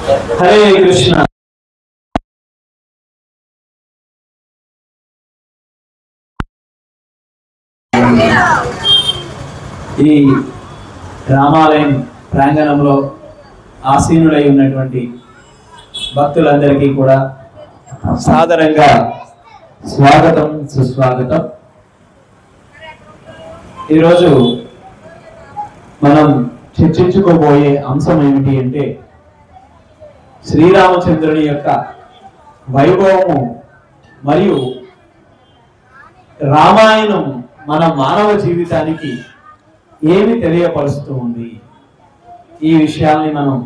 హరే కృష్ణ. ఈ రామాలయం ప్రాంగణంలో ఆసీనులై ఉన్నటువంటి భక్తులందరికీ కూడా సాదరంగా స్వాగతం, సుస్వాగతం. ఈరోజు మనం చర్చించుకోబోయే అంశం ఏమిటి అంటే శ్రీరామచంద్రుని యొక్క వైభవము మరియు రామాయణం మన మానవ జీవితానికి ఏమి తెలియపరుస్తూ ఉంది. ఈ విషయాల్ని మనం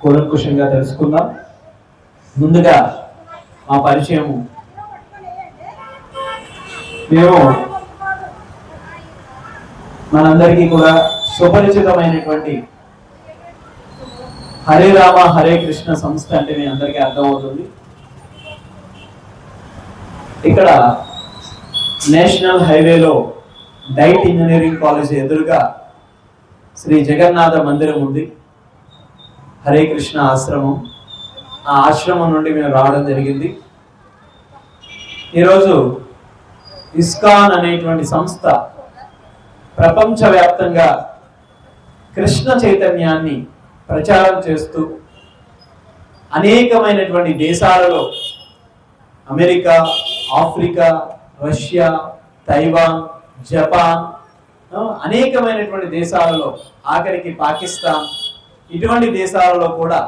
కూలంకుషంగా తెలుసుకుందాం. ముందుగా మా పరిచయము, మేము మనందరికీ కూడా సుపరిచితమైనటువంటి హరే రామ హరే కృష్ణ సంస్థ అంటే మీ అందరికీ అర్థమవుతుంది. ఇక్కడ నేషనల్ హైవేలో డైట్ ఇంజనీరింగ్ కాలేజ్ ఎదురుగా శ్రీ జగన్నాథ మందిరం ఉంది, హరే కృష్ణ ఆశ్రమం. ఆ ఆశ్రమం నుండి మేము రావడం జరిగింది. ఈరోజు ఇస్కాన్ అనేటువంటి సంస్థ ప్రపంచవ్యాప్తంగా కృష్ణ చైతన్యాన్ని ప్రచారం చేస్తూ అనేకమైనటువంటి దేశాలలో, America, Africa, Russia, Taiwan, Japan, అనేకమైనటువంటి దేశాలలో, ఆఖరికి పాకిస్తాన్, ఇటువంటి దేశాలలో కూడా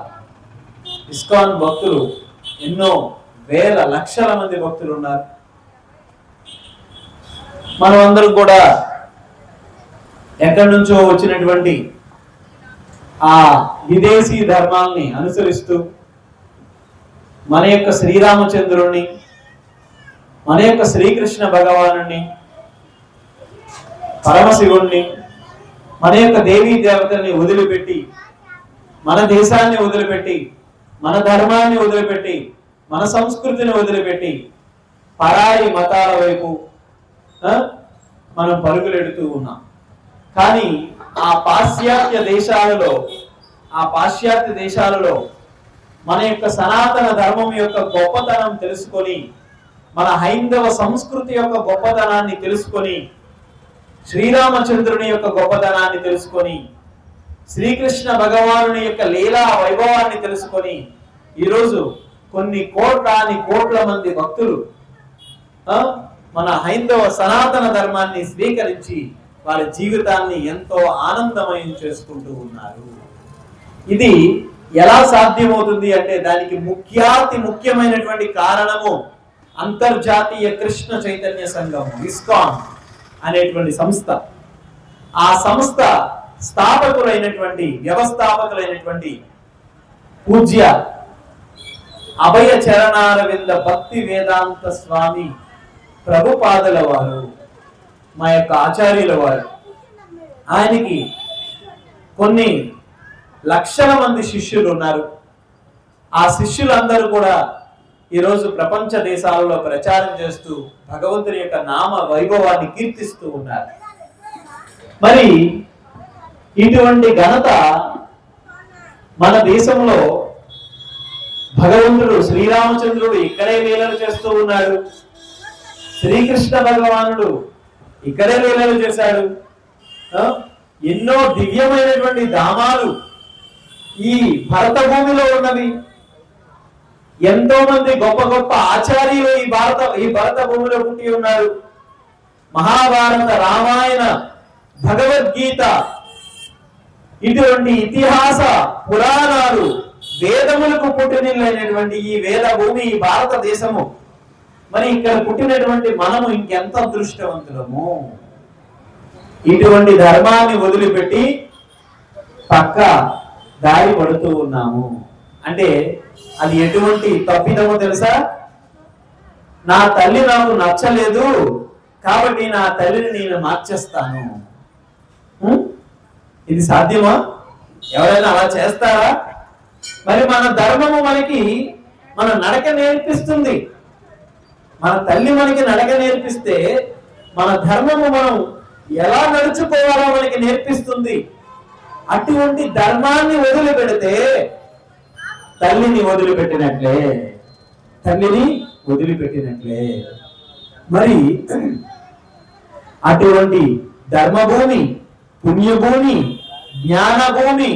ఇస్కాన్ భక్తులు ఎన్నో వేల లక్షల మంది భక్తులు ఉన్నారు. మనం అందరం కూడా ఎక్కడి నుంచో వచ్చినటువంటి ఆ విదేశీ ధర్మాల్ని అనుసరిస్తూ మన యొక్క శ్రీరామచంద్రుణ్ణి, మన యొక్క శ్రీకృష్ణ భగవానుణ్ణి, పరమశివుణ్ణి, మన యొక్క దేవీ దేవతల్ని వదిలిపెట్టి, మన దేశాన్ని వదిలిపెట్టి, మన ధర్మాన్ని వదిలిపెట్టి, మన సంస్కృతిని వదిలిపెట్టి పరాయి మతాల వైపు మనం పరుగులెడుతూ ఉన్నాం. కానీ ఆ పాశ్చాత్య దేశాలలో మన యొక్క సనాతన ధర్మం యొక్క గొప్పతనం తెలుసుకొని, మన హైందవ సంస్కృతి యొక్క గొప్పతనాన్ని తెలుసుకొని, శ్రీరామచంద్రుని యొక్క గొప్పతనాన్ని తెలుసుకొని, శ్రీకృష్ణ భగవానుని యొక్క లీలా వైభవాన్ని తెలుసుకొని ఈరోజు కొన్ని కోట్ల మంది భక్తులు మన హైందవ సనాతన ధర్మాన్ని స్వీకరించి వారి జీవితాన్ని ఎంతో ఆనందమయం చేసుకుంటూ ఉన్నారు. ఇది ఎలా సాధ్యమవుతుంది అంటే దానికి ముఖ్యమైనటువంటి కారణము అంతర్జాతీయ కృష్ణ చైతన్య సంఘం, ఇస్కాన్ అనేటువంటి సంస్థ. ఆ సంస్థ వ్యవస్థాపకులైనటువంటి పూజ్య అభయ చరణారవింద భక్తి వేదాంత స్వామి ప్రభుపాదుల వారు, మా యొక్క ఆచార్యుల వారు. ఆయనకి కొన్ని లక్షల మంది శిష్యులు ఉన్నారు. ఆ శిష్యులందరూ కూడా ఈరోజు ప్రపంచ దేశాలలో ప్రచారం చేస్తూ భగవంతుని యొక్క నామ వైభవాన్ని కీర్తిస్తూ ఉన్నారు. మరి ఇటువంటి ఘనత మన దేశంలో భగవంతుడు శ్రీరామచంద్రుడు ఇక్కడే లీలలు చేస్తూ ఉన్నాడు. శ్రీకృష్ణ భగవానుడు ఇక్కడే లీలలు చేశాడు. ఎన్నో దివ్యమైనటువంటి ధామాలు ఈ భరత భూమిలో ఉన్నవి. ఎంతో మంది గొప్ప గొప్ప ఆచార్యులు ఈ భరత భూమిలో పుట్టి ఉన్నారు. మహాభారత, రామాయణ, భగవద్గీత, ఇటువంటి ఇతిహాస పురాణాలు, వేదములకు పుట్టినిల్లైనటువంటి ఈ వేద భూమి, ఈ భారతదేశము. మరి ఇక్కడ పుట్టినటువంటి మనము ఇంకెంత అదృష్టవంతులము. ఇటువంటి ధర్మాన్ని వదిలిపెట్టి పక్క దారి పడుతూ ఉన్నాము అంటే అది ఎటువంటి తప్పిదమో తెలుసా? నా తల్లి నాకు నచ్చలేదు కాబట్టి నా తల్లిని నేను మార్చేస్తాను. ఇది సాధ్యమా? ఎవరైనా అలా చేస్తారా? మరి మన ధర్మము మనకి మన నడక నేర్పిస్తుంది. మన తల్లి మనకి నడక నేర్పిస్తే మన ధర్మము మనం ఎలా నడుచుకోవాలో మనకి నేర్పిస్తుంది. అటువంటి ధర్మాన్ని వదిలిపెడితే తల్లిని వదిలిపెట్టినట్లే, తల్లిని వదిలిపెట్టినట్లే. మరి అటువంటి ధర్మభూమి, పుణ్యభూమి, జ్ఞానభూమి,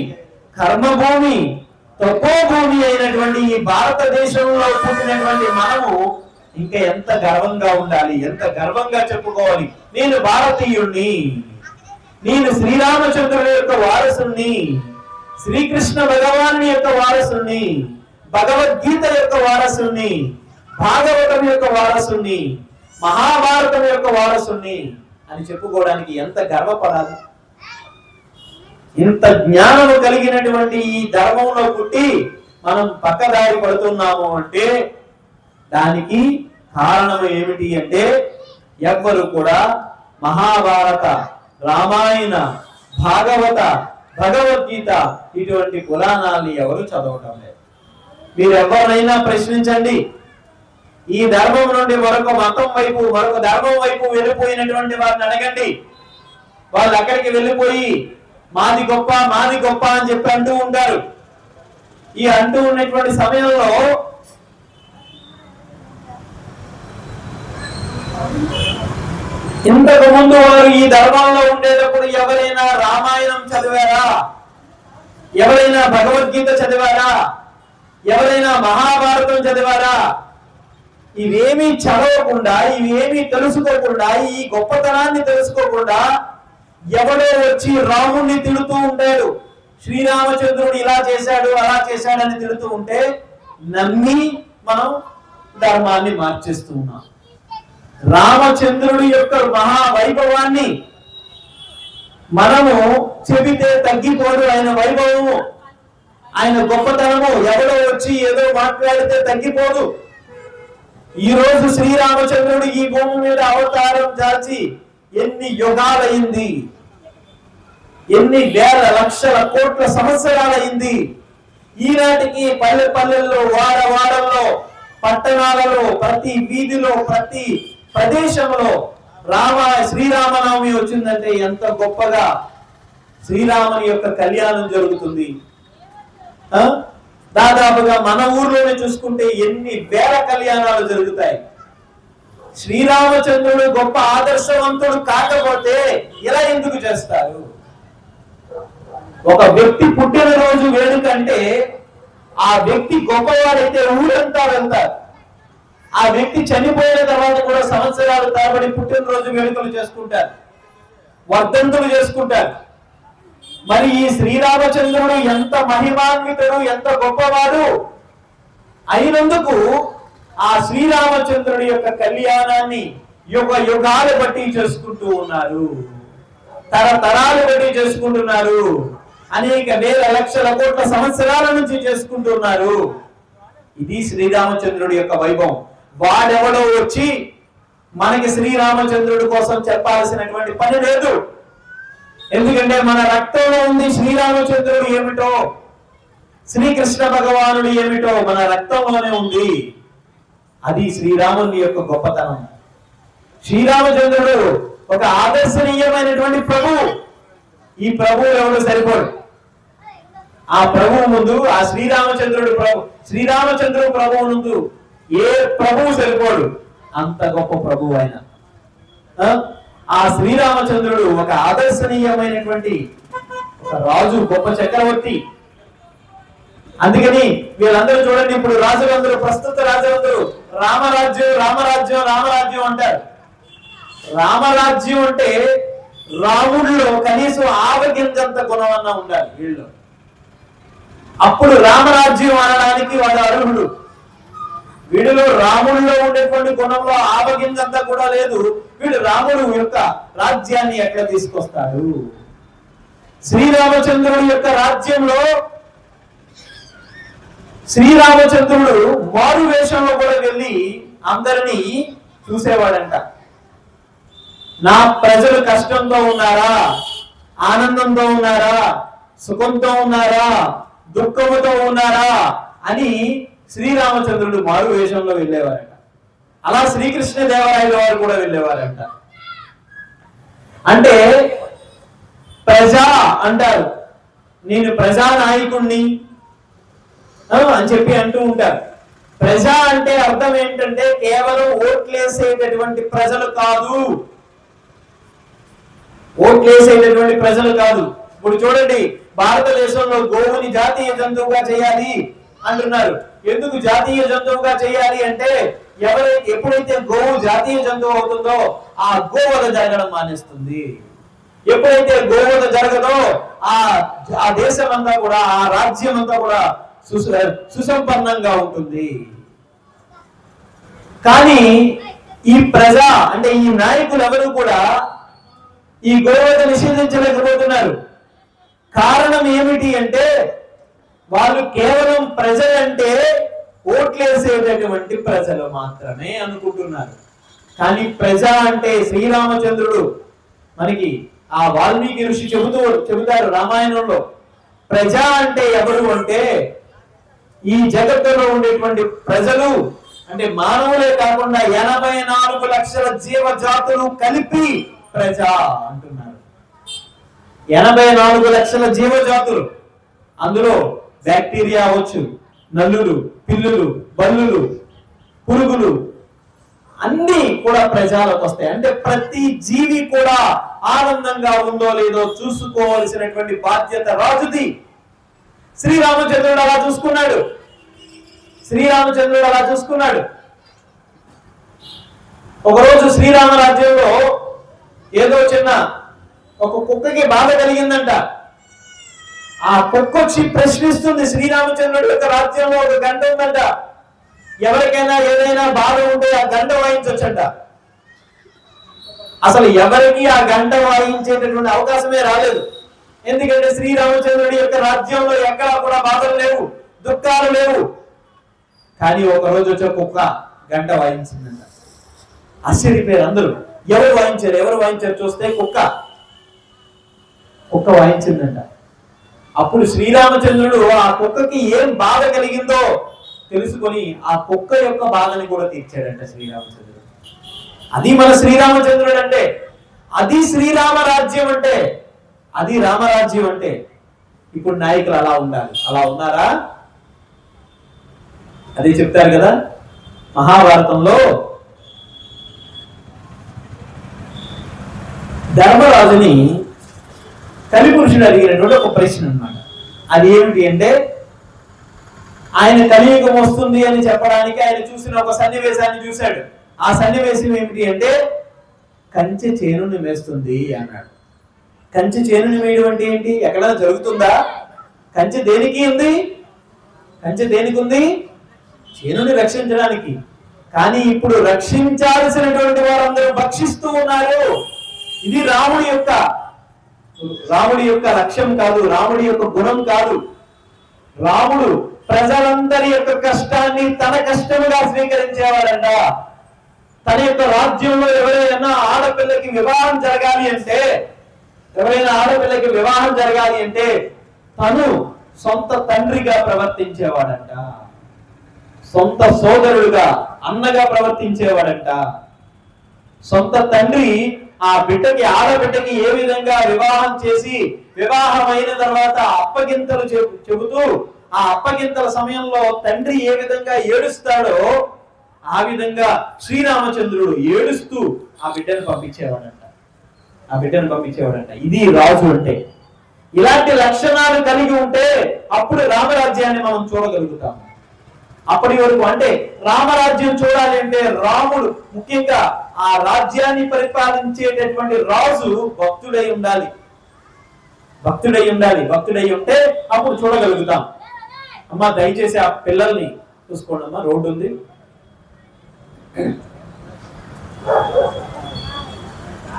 కర్మభూమి, తపోభూమి అయినటువంటి ఈ భారతదేశంలో పుట్టినటువంటి మనము ఇంకా ఎంత గర్వంగా ఉండాలి, ఎంత గర్వంగా చెప్పుకోవాలి. నేను భారతీయుణ్ణి, నేను శ్రీరామచంద్రుడి యొక్క వారసుని, శ్రీకృష్ణ భగవాను యొక్క వారసుని, భగవద్గీత యొక్క వారసుని, భాగవతం యొక్క వారసుని, మహాభారతం యొక్క వారసుని అని చెప్పుకోవడానికి ఎంత గర్వపడాలి. ఇంత జ్ఞానము కలిగినటువంటి ఈ ధర్మంలో పుట్టి మనం పక్కదారి పడుతున్నాము అంటే దానికి కారణం ఏమిటి అంటే ఎవ్వరు కూడా మహాభారత, రామాయణ, భాగవత, భగవద్గీత ఇటువంటి పురాణాలని ఎవరు చదవటం లేదు. మీరు ఎవరినైనా ప్రశ్నించండి, ఈ ధర్మం నుండి మరొక మతం వైపు, మరొక ధర్మం వైపు వెళ్ళిపోయినటువంటి వారిని అడగండి. వాళ్ళు అక్కడికి వెళ్ళిపోయి మాది గొప్ప, మాది గొప్ప అని చెప్పి అంటూ ఉంటారు. ఈ అంటూ ఉన్నటువంటి సమయంలో ఇంతకు ముందు వారు ఈ ధర్మంలో ఉండేటప్పుడు ఎవరైనా రామాయణం చదివారా? ఎవరైనా భగవద్గీత చదివారా? ఎవరైనా మహాభారతం చదివారా? ఇవేమీ చదవకుండా, ఇవేమీ తెలుసుకోకుండా, ఈ గొప్పతనాన్ని తెలుసుకోకుండా ఎవడో వచ్చి రాముణ్ణి తిడుతూ ఉంటాడు. శ్రీరామచంద్రుడు ఇలా చేశాడు, అలా చేశాడని తిడుతూ ఉంటే నమ్మి మనం ధర్మాన్ని మార్చేస్తూ ఉన్నాం. రామచంద్రుడి యొక్క మహావైభవాన్ని మనము చెబితే తగ్గిపోదు. ఆయన వైభవము, ఆయన గొప్పతనము ఎవడో వచ్చి ఏదో మాట్లాడితే తగ్గిపోదు. ఈ రోజు శ్రీరామచంద్రుడు ఈ భూమి మీద అవతారం దాల్చి ఎన్ని యుగాలైంది, ఎన్ని వేల లక్షల కోట్ల సంవత్సరాలైంది. ఈనాటికి పల్లె పల్లెల్లో, వాడ వాడల్లో, పట్టణాలలో, ప్రతి వీధిలో, ప్రతి ప్రదేశంలో శ్రీరామనవమి వచ్చిందంటే ఎంత గొప్పగా శ్రీరాముని యొక్క కళ్యాణం జరుగుతుంది. దాదాపుగా మన ఊర్లోనే చూసుకుంటే ఎన్ని వేల కళ్యాణాలు జరుగుతాయి. శ్రీరామచంద్రుడు గొప్ప ఆదర్శవంతుడు కాకపోతే ఇలా ఎందుకు చేస్తారు? ఒక వ్యక్తి పుట్టినరోజు వేడుకంటే ఆ వ్యక్తి గొప్పవాడైతే ఊరంతా వెళ్తారు. ఆ వ్యక్తి చనిపోయిన తర్వాత కూడా సంవత్సరాలు తరబడి పుట్టినరోజు వేడుకలు చేసుకుంటారు, వర్ధంతులు చేసుకుంటారు. మరి ఈ శ్రీరామచంద్రుడు ఎంత మహిమాన్వితుడు, ఎంత గొప్పవాడు అయినందుకు ఆ శ్రీరామచంద్రుడి యొక్క కళ్యాణాన్ని యుగాలు బట్టి చేసుకుంటూ ఉన్నారు, తరతరాలు బట్టి చేసుకుంటున్నారు, అనేక వేల లక్షల కోట్ల సంవత్సరాల నుంచి చేసుకుంటున్నారు. ఇది శ్రీరామచంద్రుడి యొక్క వైభవం. వాడెవడో వచ్చి మనకి శ్రీరామచంద్రుడి కోసం చెప్పాల్సినటువంటి పని లేదు. ఎందుకంటే మన రక్తంలో ఉంది శ్రీరామచంద్రుడు ఏమిటో, శ్రీకృష్ణ భగవానుడు ఏమిటో మన రక్తంలోనే ఉంది. అది శ్రీరాముని యొక్క గొప్పతనం. శ్రీరామచంద్రుడు ఒక ఆదర్శనీయమైనటువంటి ప్రభువు. ఈ ప్రభువు ఎవరు సరిపోడు. ఆ ప్రభువు ముందు, ఆ శ్రీరామచంద్రుడు ప్రభువు ముందు ఏ ప్రభువు సరిపోడు. అంత గొప్ప ప్రభువు ఆయన. ఆ శ్రీరామచంద్రుడు ఒక ఆదర్శనీయమైనటువంటి ఒక రాజు, గొప్ప చక్రవర్తి. అందుకని వీళ్ళందరూ చూడండి, ఇప్పుడు రాజులందరూ, ప్రస్తుత రాజులందరూ రామరాజ్యం రామరాజ్యం రామరాజ్యం అంటారు. రామరాజ్యం అంటే రాముడిలో కనీసం ఆవగింజంత గుణమన్నా ఉండాలి వీళ్ళు. అప్పుడు రామరాజ్యం అనడానికి వాడు అర్హుడు. వీడిలో రాముడిలో ఉండేటువంటి గుణంలో ఆవగింజంతా కూడా లేదు. వీడు రాముడు యొక్క రాజ్యాన్ని ఎట్లా తీసుకొస్తాడు? శ్రీరామచంద్రుడి యొక్క రాజ్యంలో శ్రీరామచంద్రుడు మారు వేషంలో కూడా వెళ్ళి అందరినీ చూసేవాడంట. నా ప్రజలు కష్టంతో ఉన్నారా, ఆనందంతో ఉన్నారా, సుఖంతో ఉన్నారా, దుఃఖముతో ఉన్నారా అని శ్రీరామచంద్రుడు మారు వేషంలో వెళ్ళేవారట. అలా శ్రీకృష్ణదేవరాయల వారు కూడా వెళ్ళేవారంట. అంటే ప్రజా అంటారు, నేను ప్రజానాయకుణ్ణి, అని చెప్పి అంటూ ఉంటారు. ప్రజ అంటే అర్థం ఏంటంటే కేవలం ఓట్లేసేటటువంటి ప్రజలు కాదు, ఓట్లేసేటటువంటి ప్రజలు కాదు. ఇప్పుడు చూడండి, భారతదేశంలో గోవుని జాతీయ జంతువుగా చేయాలి అంటున్నారు. ఎందుకు జాతీయ జంతువుగా చేయాలి అంటే ఎప్పుడైతే గోవు జాతీయ జంతువు అవుతుందో ఆ గోవధ జరగడం మానేస్తుంది. ఎప్పుడైతే గోవధ జరగదో ఆ దేశం అంతా కూడా, ఆ రాజ్యం అంతా కూడా సుసంపన్నంగా ఉంటుంది. కానీ ఈ ప్రజ అంటే ఈ నాయకులు ఎవరు కూడా ఈ గోవధ నిషేధించలేకపోతున్నారు. కారణం ఏమిటి అంటే వాళ్ళు కేవలం ప్రజలంటే ఓట్లేసేటటువంటి ప్రజలు మాత్రమే అనుకుంటున్నారు. కానీ ప్రజ అంటే శ్రీరామచంద్రుడు మనకి ఆ వాల్మీకి ఋషి చెబుతారు రామాయణంలో, ప్రజ అంటే ఎవరు అంటే ఈ జగత్తులో ఉండేటువంటి ప్రజలు అంటే మానవులే కాకుండా 84 లక్షల జీవజాతులు కలిపి ప్రజ అంటున్నారు. 84 లక్షల జీవజాతులు, అందులో బ్యాక్టీరియా అవచ్చు, నల్లులు, పిల్లులు, బల్లులు, పురుగులు అన్ని కూడా ప్రజలకు వస్తాయి. అంటే ప్రతి జీవి కూడా ఆనందంగా ఉందో లేదో చూసుకోవాల్సినటువంటి బాధ్యత రాజుది. శ్రీరామచంద్రుడు అలా చూసుకున్నాడు. శ్రీరామచంద్రుడు అలా చూసుకున్నాడు. ఒకరోజు శ్రీరామ రాజ్యంలో ఏదో చిన్న ఒక కుక్కకి బాధ కలిగిందంట. ఆ కుక్క వచ్చి ప్రశ్నిస్తుంది, శ్రీరామచంద్రుడి యొక్క రాజ్యంలో ఒక గంట ఉందంట, ఎవరికైనా ఏదైనా బాధ ఉంటే ఆ గంట వాయించొచ్చంట. అసలు ఎవరికి ఆ గంట వాయించేటటువంటి అవకాశమే రాలేదు. ఎందుకంటే శ్రీరామచంద్రుడి యొక్క రాజ్యంలో ఎక్కడా కూడా బాధలు లేవు, దుఃఖాలు లేవు. కానీ ఒక రోజు వచ్చే కుక్క గంట వాయించిందంట. ఆశ్చర్యపోయారు అందరూ. ఎవరు వాయించారు చూస్తే కుక్క వాయించిందంట. అప్పుడు శ్రీరామచంద్రుడు ఆ కుక్కకి ఏం బాధ కలిగిందో తెలుసుకొని ఆ కుక్క యొక్క బాధని కూడా తీర్చాడంట శ్రీరామచంద్రుడు. అది మన శ్రీరామచంద్రుడు అంటే, అది శ్రీరామ రాజ్యం అంటే, అది రామరాజ్యం అంటే. ఇప్పుడు నాయకులు అలా ఉండాలి. అలా ఉన్నారా? అది చెప్తారు కదా మహాభారతంలో, ధర్మరాజుని కలిపురుషుడు అడిగినటువంటి ఒక ప్రశ్న అన్నమాట. అది ఏమిటి అంటే, ఆయన కలియుగం వస్తుంది అని చెప్పడానికి ఆయన చూసిన ఒక సన్నివేశాన్ని చూశాడు. ఆ సన్నివేశం ఏమిటి అంటే, కంచె చేనుని మేస్తుంది అన్నాడు. కంచె చేనుని వేయడం అంటే ఏంటి? ఎక్కడైనా జరుగుతుందా? కంచె దేనికి ఉంది? కంచె దేనికి ఉంది? చేనుని రక్షించడానికి. కానీ ఇప్పుడు రక్షించాల్సినటువంటి వారందరూ భక్షిస్తూ ఉన్నారు. ఇది రాముడి యొక్క లక్ష్యం కాదు, రాముడి యొక్క గుణం కాదు. రాముడు ప్రజలందరి యొక్క కష్టాన్ని తన కష్టముగా స్వీకరించేవాడంట. తన యొక్క రాజ్యంలో ఎవరైనా ఆడపిల్లకి వివాహం జరగాలి అంటే తను సొంత తండ్రిగా ప్రవర్తించేవాడంట, సొంత సోదరుడుగా, అన్నగా ప్రవర్తించేవాడంట. సొంత తండ్రి ఆ ఆడబిడ్డకి ఏ విధంగా వివాహం చేసి వివాహమైన తర్వాత అప్పగింతలు చెబుతూ ఆ అప్పగింతల సమయంలో తండ్రి ఏ విధంగా ఏడుస్తాడో ఆ విధంగా శ్రీరామచంద్రుడు ఏడుస్తూ ఆ బిడ్డను పంపించేవాడంట. ఇది రాజు అంటే. ఇలాంటి లక్షణాలు కలిగి ఉంటే అప్పుడు రామరాజ్యాన్ని మనం చూడగలుగుతాము. అప్పటి వరకు అంటే రామరాజ్యం చూడాలి అంటే రాముడు ముఖ్యంగా ఆ రాజ్యాన్ని పరిపాలించేటటువంటి రాజు భక్తుడై ఉండాలి. భక్తుడై ఉంటే అప్పుడు చూడగలుగుతాం. అమ్మా దయచేసి ఆ పిల్లల్ని చూసుకోండి అమ్మా, రోడ్డు ఉంది.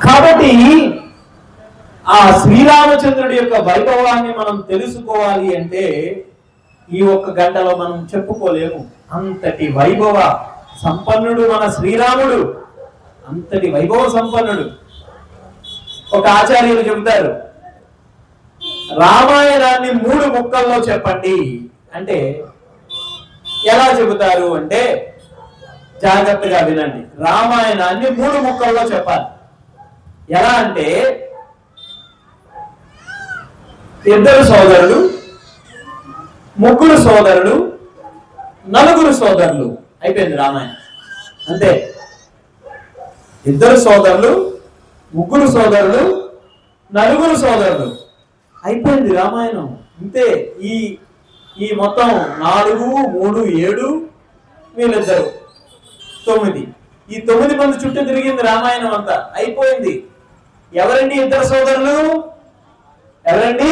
కాబట్టి ఆ శ్రీరామచంద్రుడి యొక్క వైభవాన్ని మనం తెలుసుకోవాలి అంటే ఈ ఒక్క గంటలో మనం చెప్పుకోలేము. అంతటి వైభవ సంపన్నుడు మన శ్రీరాముడు, అంతటి వైభవ సంపన్నుడు. ఒక ఆచార్యులు చెబుతారు, రామాయణాన్ని 3 ముక్కల్లో చెప్పండి అంటే ఎలా చెబుతారు అంటే జాగ్రత్తగా వినండి. రామాయణాన్ని 3 ముక్కల్లో చెప్పాలి. ఎలా అంటే 2 సోదరులు, 3 సోదరులు, నలుగురు సోదరులు. అయిపోయింది రామాయణం. అంతే. ఇద్దరు సోదరులు, ముగ్గురు సోదరులు, నలుగురు సోదరులు. అయిపోయింది రామాయణం. అంతే. ఈ మొత్తం 4, 3, 7, వీళ్ళిద్దరు 9. ఈ 9 మంది చుట్టూ తిరిగింది రామాయణం అంతా. అయిపోయింది. ఎవరండి ఇద్దరు సోదరులు? ఎవరండి?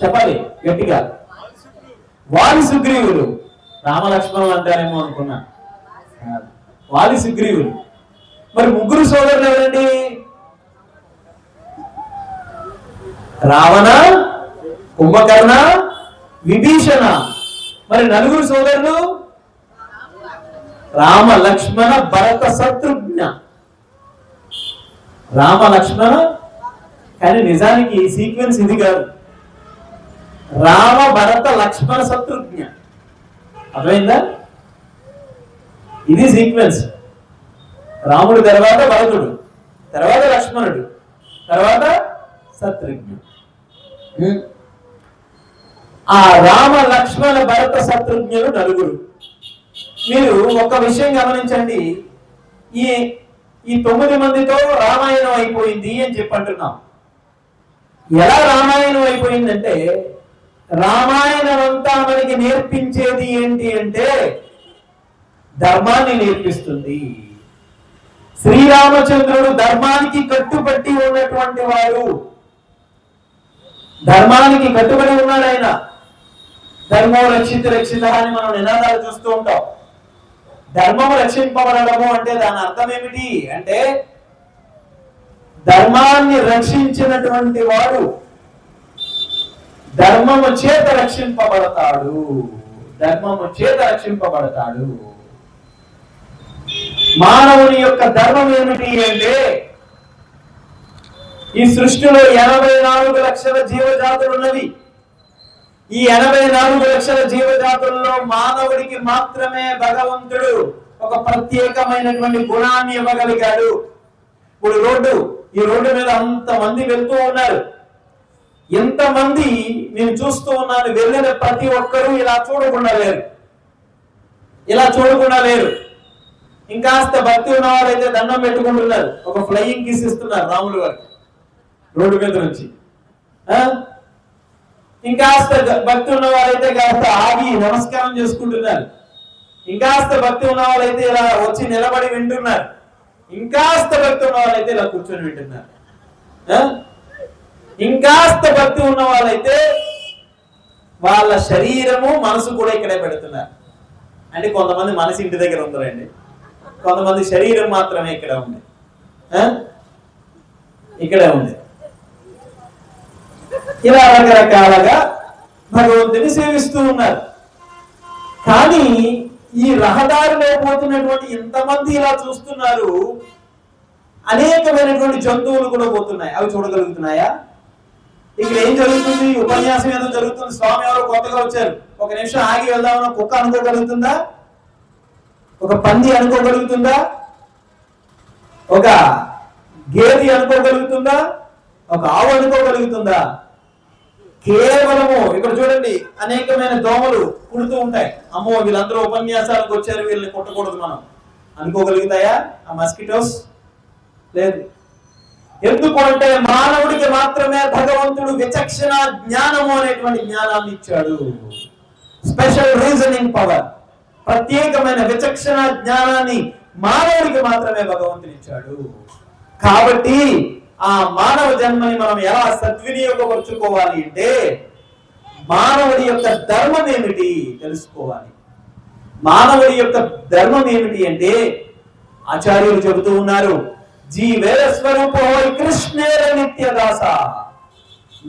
చెప్పాలి గట్టిగా. వాలి సుగ్రీవులు. రామలక్ష్మణులు అంటారేమో అనుకున్నా. వాలి సుగ్రీవులు. మరి ముగ్గురు సోదరులు ఎవరండి? రావణ, కుంభకర్ణ, విభీషణ. మరి నలుగురు సోదరులు రామ, లక్ష్మణ, భరత, శత్రుఘ్న. రామ, లక్ష్మణ. కానీ నిజానికి సీక్వెన్స్ ఇది కాదు. రామ, భరత, లక్ష్మణ, శత్రుఘ్న. అర్థమైందా? ఇది సీక్వెన్స్. రాముడు తర్వాత భరతుడు, తర్వాత లక్ష్మణుడు, తర్వాత శత్రుఘ్నుడు. ఆ రామ, లక్ష్మణ, భరత, శత్రుఘ్నులు నలుగురు. మీరు ఒక విషయం గమనించండి. ఈ 9 మందితో రామాయణం అయిపోయింది అని చెప్పంటున్నాం. ఎలా రామాయణం అయిపోయిందంటే, రామాయణం అంతా మనకి నేర్పించేది ఏంటి అంటే ధర్మాన్ని నేర్పిస్తుంది. శ్రీరామచంద్రుడు ధర్మానికి కట్టుబట్టి ఉన్నటువంటి వాడు. ధర్మానికి కట్టుబడి ఉన్నాడు ఆయన. ధర్మో రక్షిత రక్షిత అని మనం నినాదాలు చూస్తూ ఉంటాం. ధర్మము రక్షింపబడము అంటే దాని అర్థం ఏమిటి అంటే, ధర్మాన్ని రక్షించినటువంటి వాడు ధర్మము చేత రక్షింపబడతాడు. ధర్మము చేత రక్షింపబడతాడు. మానవుని యొక్క ధర్మం ఏమిటి అంటే, ఈ సృష్టిలో 84 లక్షల జీవజాతులు ఉన్నవి. ఈ 84 లక్షల జీవజాతుల్లో మానవుడికి మాత్రమే భగవంతుడు ఒక ప్రత్యేకమైనటువంటి గుణాన్ని ఇవ్వగలిగాడు. ఇప్పుడు ఈ రోడ్డు మీద అంతమంది వెళ్తూ ఉన్నారు. ఎంతమంది నేను చూస్తూ ఉన్నాను. వెళ్ళిన ప్రతి ఒక్కరూ ఇలా చూడకుండా లేరు. ఇలా చూడకుండా లేరు. ఇంకాస్త భక్తి ఉన్న వాళ్ళైతే దండం పెట్టుకుంటున్నారు. ఒక ఫ్లయింగ్ కిస్ ఇస్తున్నారు రాములు గారు రోడ్డు మీద నుంచి. ఇంకాస్త భక్తి ఉన్న వాళ్ళైతే కాస్త ఆగి నమస్కారం చేసుకుంటున్నారు. ఇంకాస్త భక్తి ఉన్న వాళ్ళైతే ఇలా వచ్చి నిలబడి వింటున్నారు. ఇంకాస్త భక్తి ఉన్న వాళ్ళైతే ఇలా కూర్చొని వింటున్నారు. ఇంకాస్త భక్తి ఉన్న వాళ్ళైతే వాళ్ళ శరీరము మనసు కూడా ఇక్కడే పెడుతున్నారు. అంటే కొంతమంది మనసు ఇంటి దగ్గర ఉందండి, కొంతమంది శరీరం మాత్రమే ఇక్కడ ఉంది. ఇక్కడే ఉంది. ఇలా రకరకాలుగా భగవంతుని సేవిస్తూ ఉన్నారు. కానీ ఈ రహదారిలో పోతున్నటువంటి ఇంతమంది ఇలా చూస్తున్నారు. అనేకమైనటువంటి జంతువులు కూడా పోతున్నాయి. అవి చూడగలుగుతున్నాయా? ఇక్కడ ఏం జరుగుతుంది? ఉపన్యాసం ఏదో జరుగుతుంది. స్వామి ఎవరో కొత్తగా వచ్చారు. ఒక నిమిషం ఆగి వెళ్దామన్న కుక్క అనుకోగలుగుతుందా? ఒక పంది అనుకోగలుగుతుందా? ఒక గేది అనుకోగలుగుతుందా? ఒక ఆవు అనుకోగలుగుతుందా? కేవలము ఇక్కడ చూడండి, అనేకమైన దోమలు కుడుతూ ఉంటాయి. అమ్మో వీళ్ళందరూ ఉపన్యాసాలకు వచ్చారు, వీళ్ళని కొట్టకూడదు మనం అనుకోగలుగుతాయా ఆ మస్కిటోస్? లేదు. ఎందుకు అంటే మానవుడికి మాత్రమే భగవంతుడు విచక్షణ జ్ఞానము అనేటువంటి జ్ఞానాన్ని ఇచ్చాడు. స్పెషల్ రీజనింగ్ పవర్, ప్రత్యేకమైన విచక్షణ జ్ఞానాన్ని మానవుడికి మాత్రమే భగవంతుడు ఇచ్చాడు. కాబట్టి ఆ మానవ జన్మని మనం ఎలా సద్వినియోగపరుచుకోవాలి అంటే, మానవుడి యొక్క ధర్మం ఏమిటి తెలుసుకోవాలి. మానవుడి యొక్క ధర్మం ఏమిటి అంటే ఆచార్యులు చెబుతూ ఉన్నారు, జీవేర స్వరూపో కృష్ణేర నిత్యదాస.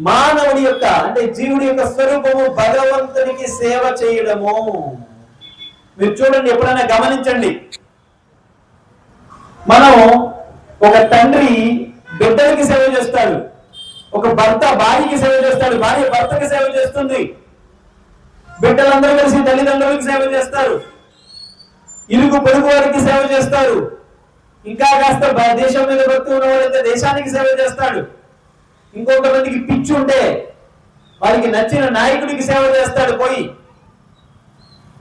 మానవుడి యొక్క అంటే జీవుడి యొక్క స్వరూపము భగవంతునికి సేవ చేయడము. మీరు చూడండి, ఎప్పుడైనా గమనించండి. మనం ఒక తండ్రి బిడ్డలకి సేవ చేస్తాడు, ఒక భర్త భార్యకి సేవ చేస్తాడు, భార్య భర్తకి సేవ చేస్తుంది, బిడ్డలందరూ కలిసి తల్లిదండ్రులకి సేవ చేస్తారు, ఇరుగు పొరుగు వారికి సేవ చేస్తారు, ఇంకా కాస్త దేశం మీద భక్తి ఉన్నవాడైతే దేశానికి సేవ చేస్తాడు, ఇంకొక మందికి పిచ్చి ఉంటే వారికి నచ్చిన నాయకుడికి సేవ చేస్తాడు పోయి.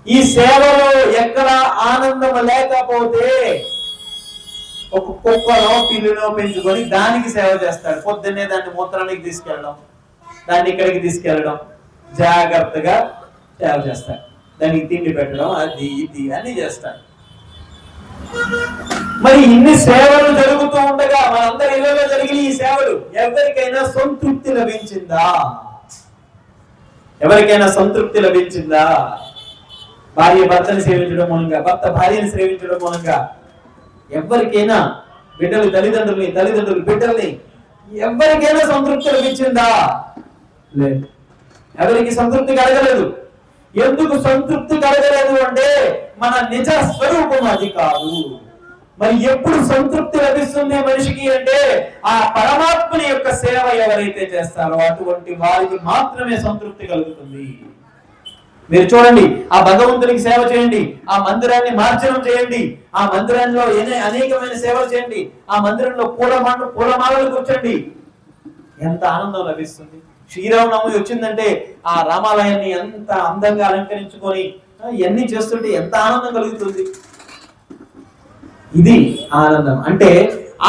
ఈ సేవలో ఎక్కడ ఆనందం లేకపోతే ఒక కుక్కనో పిల్లినో పెంచుకొని దానికి సేవ చేస్తాడు. పొద్దున్నే దాన్ని మూత్రానికి తీసుకెళ్ళడం, దాన్ని ఇక్కడికి తీసుకెళ్ళడం, జాగ్రత్తగా సేవ చేస్తాడు. దానికి తిండి పెట్టడం, అది ఇది అన్ని చేస్తాడు. మరి ఇన్ని సేవలు జరుగుతూ ఉండగా మనందరి ఇళ్లలో జరిగిన ఈ సేవలు ఎవరికైనా సంతృప్తి లభించిందా? ఎవరికైనా సంతృప్తి లభించిందా? భార్య భర్తని సేవించడం మూలంగా, భర్త భార్యని సేవించడం మూలంగా ఎవరికైనా, బిడ్డలు తల్లిదండ్రుల్ని, తల్లిదండ్రులు బిడ్డల్ని, ఎవరికైనా సంతృప్తి లభించిందా? లేదు. ఎవరికి సంతృప్తి కలగలేదు. ఎందుకు సంతృప్తి కలగలేదు అంటే మన నిజ స్వరూపం అది కాదు. మరి ఎప్పుడు సంతృప్తి లభిస్తుంది మనిషికి అంటే ఆ పరమాత్మని యొక్క సేవ ఎవరైతే చేస్తారో అటువంటి వారికి మాత్రమే సంతృప్తి కలుగుతుంది. మీరు చూడండి, ఆ భగవంతునికి సేవ చేయండి, ఆ మందిరాన్ని మార్జనం చేయండి, ఆ మందిరంలో అనేకమైన సేవలు చేయండి, ఆ మందిరంలో పూలమాలలు కూర్చోండి, ఎంత ఆనందం లభిస్తుంది. శ్రీరామనవమి వచ్చిందంటే ఆ రామాలయాన్ని ఎంత అందంగా అలంకరించుకొని ఇవన్నీ చేస్తుంటే ఎంత ఆనందం కలుగుతుంది. ఇది ఆనందం. అంటే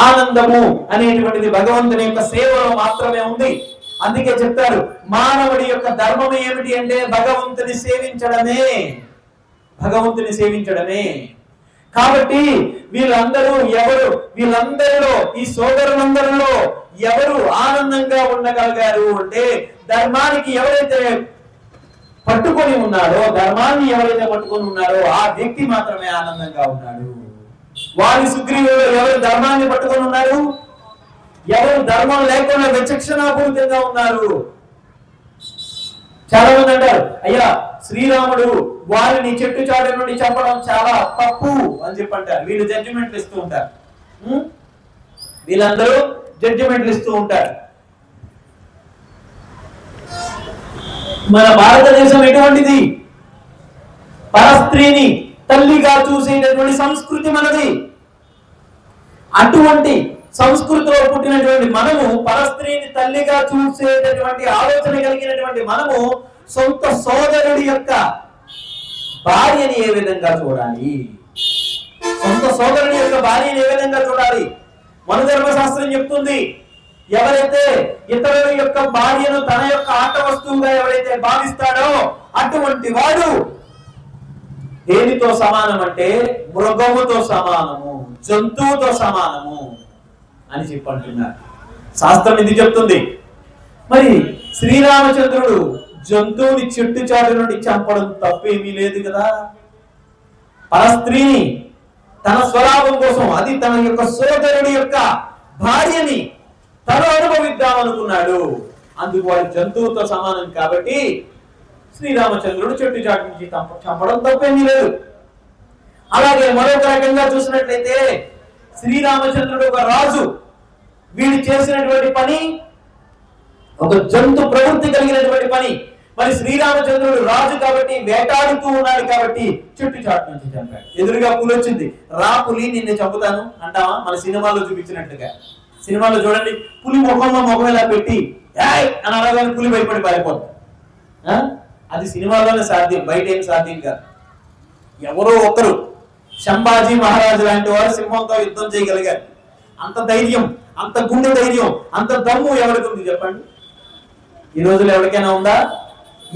ఆనందము అనేటువంటిది భగవంతుని యొక్క సేవలో మాత్రమే ఉంది. అందుకే చెప్తారు, మానవుడి యొక్క ధర్మం ఏమిటి అంటే భగవంతుని సేవించడమే, భగవంతుని సేవించడమే. కాబట్టి వీళ్ళందరిలో ఈ సోదరులందరిలో ఎవరు ఆనందంగా ఉండగలిగారు అంటే ధర్మానికి ఎవరైతే పట్టుకొని ఉన్నాడో, ధర్మాన్ని ఎవరైతే పట్టుకొని ఉన్నాడో ఆ వ్యక్తి మాత్రమే ఆనందంగా ఉన్నాడు. వారి సుగ్రీవులు ఎవరు ధర్మాన్ని పట్టుకొని ఉన్నారు? ఎవరు ధర్మం లేకుండా విచక్షణాపూరితంగా ఉన్నారు? చాలా మంది అంటారు, అయ్యా శ్రీరాముడు వారిని చెట్టు చాటు నుండి చంపడం చాలా తప్పు అని చెప్పి అంటారు. వీళ్ళు జడ్జిమెంట్లు ఇస్తూ ఉంటారు. వీళ్ళందరూ జడ్జిమెంట్లు ఇస్తూ ఉంటారు. మన భారతదేశం ఎటువంటిది? పరస్త్రీని తల్లిగా చూసేటటువంటి సంస్కృతి మనది. అటువంటి సంస్కృతిలో పుట్టినటువంటి మనము పరస్త్రీని తల్లిగా చూసేటటువంటి ఆలోచన కలిగినటువంటి మనము సొంత సోదరుడి యొక్క భార్యని ఏ విధంగా చూడాలి? సొంత సోదరుడి యొక్క భార్యని ఏ విధంగా చూడాలి? మనుధర్మశాస్త్రం చెప్తుంది, ఎవరైతే ఇతరుల యొక్క భార్యను తన యొక్క ఆట వస్తువుగా ఎవరైతే భావిస్తాడో అటువంటి వాడు దేనితో సమానం అంటే మృగముతో సమానము, జంతువుతో సమానము అని చెప్పంటున్నారు. శాస్త్రం ఇది చెప్తుంది. మరి శ్రీరామచంద్రుడు జంతువుని చెట్టు చాటు నుండి చంపడం తప్పేమీ లేదు కదా. పరస్త్రీని తన స్వలాభం కోసం, అది తన యొక్క సోదరుడి యొక్క భార్యని తను అనుభవిద్దామనుకున్నాడు. అందుకు వాడు జంతువుతో సమానం కాబట్టి శ్రీరామచంద్రుడు చెట్టు చాటు నుంచి చంపడం తప్పేమీ లేదు. అలాగే మరొక రకంగా చూసినట్లయితే శ్రీరామచంద్రుడు ఒక రాజు, వీడు చేసినటువంటి పని ఒక జంతు ప్రవృత్తి కలిగినటువంటి పని. మరి శ్రీరామచంద్రుడు రాజు కాబట్టి వేటాడుతూ ఉన్నాడు కాబట్టి చెట్టు చాటు నుంచి చంపాడు. ఎదురుగా పులి వచ్చింది, రా పులి నిన్ను చంపుతాను అంటావా? మన సినిమాలో చూపించినట్టుగా. సినిమాలో చూడండి, పులి ముఖం ఇలా పెట్టి అని అనగానే పులి భయపడి పారిపోతుంది. అది సినిమాలోనే సాధ్యం, బయట ఏం సాధ్యం కాదు. ఎవరో ఒకరు శంభాజీ మహారాజు లాంటి వారు సింహంతో యుద్ధం చేయగలిగారు. అంత ధైర్యం, అంత గుండె ధైర్యం, అంత దమ్ము ఎవరికి ఉంది చెప్పండి? ఈ రోజులో ఎవరికైనా ఉందా?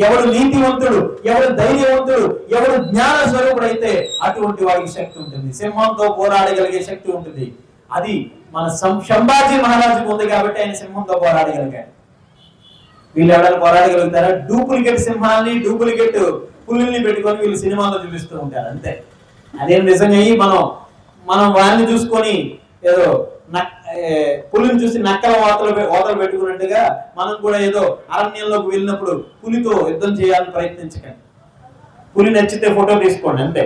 ఎవడు నీతివంతుడు, ఎవడు ధైర్యవంతుడు, ఎవడు జ్ఞాన స్వరూపుడు అయితే అటువంటి వారికి శక్తి ఉంటుంది, సింహంతో పోరాడగలిగే శక్తి ఉంటుంది. అది మన శంభాజీ మహారాజుకు ఉంది కాబట్టి ఆయన సింహంతో పోరాడగలిగాడు. వీళ్ళు ఎవరైనా పోరాడగలుగుతారా? డూప్లికేట్ సింహాన్ని, డూప్లికేట్ పులుల్ని పెట్టుకొని వీళ్ళు సినిమాలో చూపిస్తూ ఉంటారు అంతే. అదేం నిజంగా మనం వారిని చూసుకొని ఏదో పులిని చూసి నక్కల ఓతలు పెట్టుకున్నట్టుగా మనం కూడా ఏదో అరణ్యంలోకి వెళ్ళినప్పుడు పులితో యుద్ధం చేయాలని ప్రయత్నించకండి. పులి నచ్చితే ఫోటో తీసుకోండి అంతే,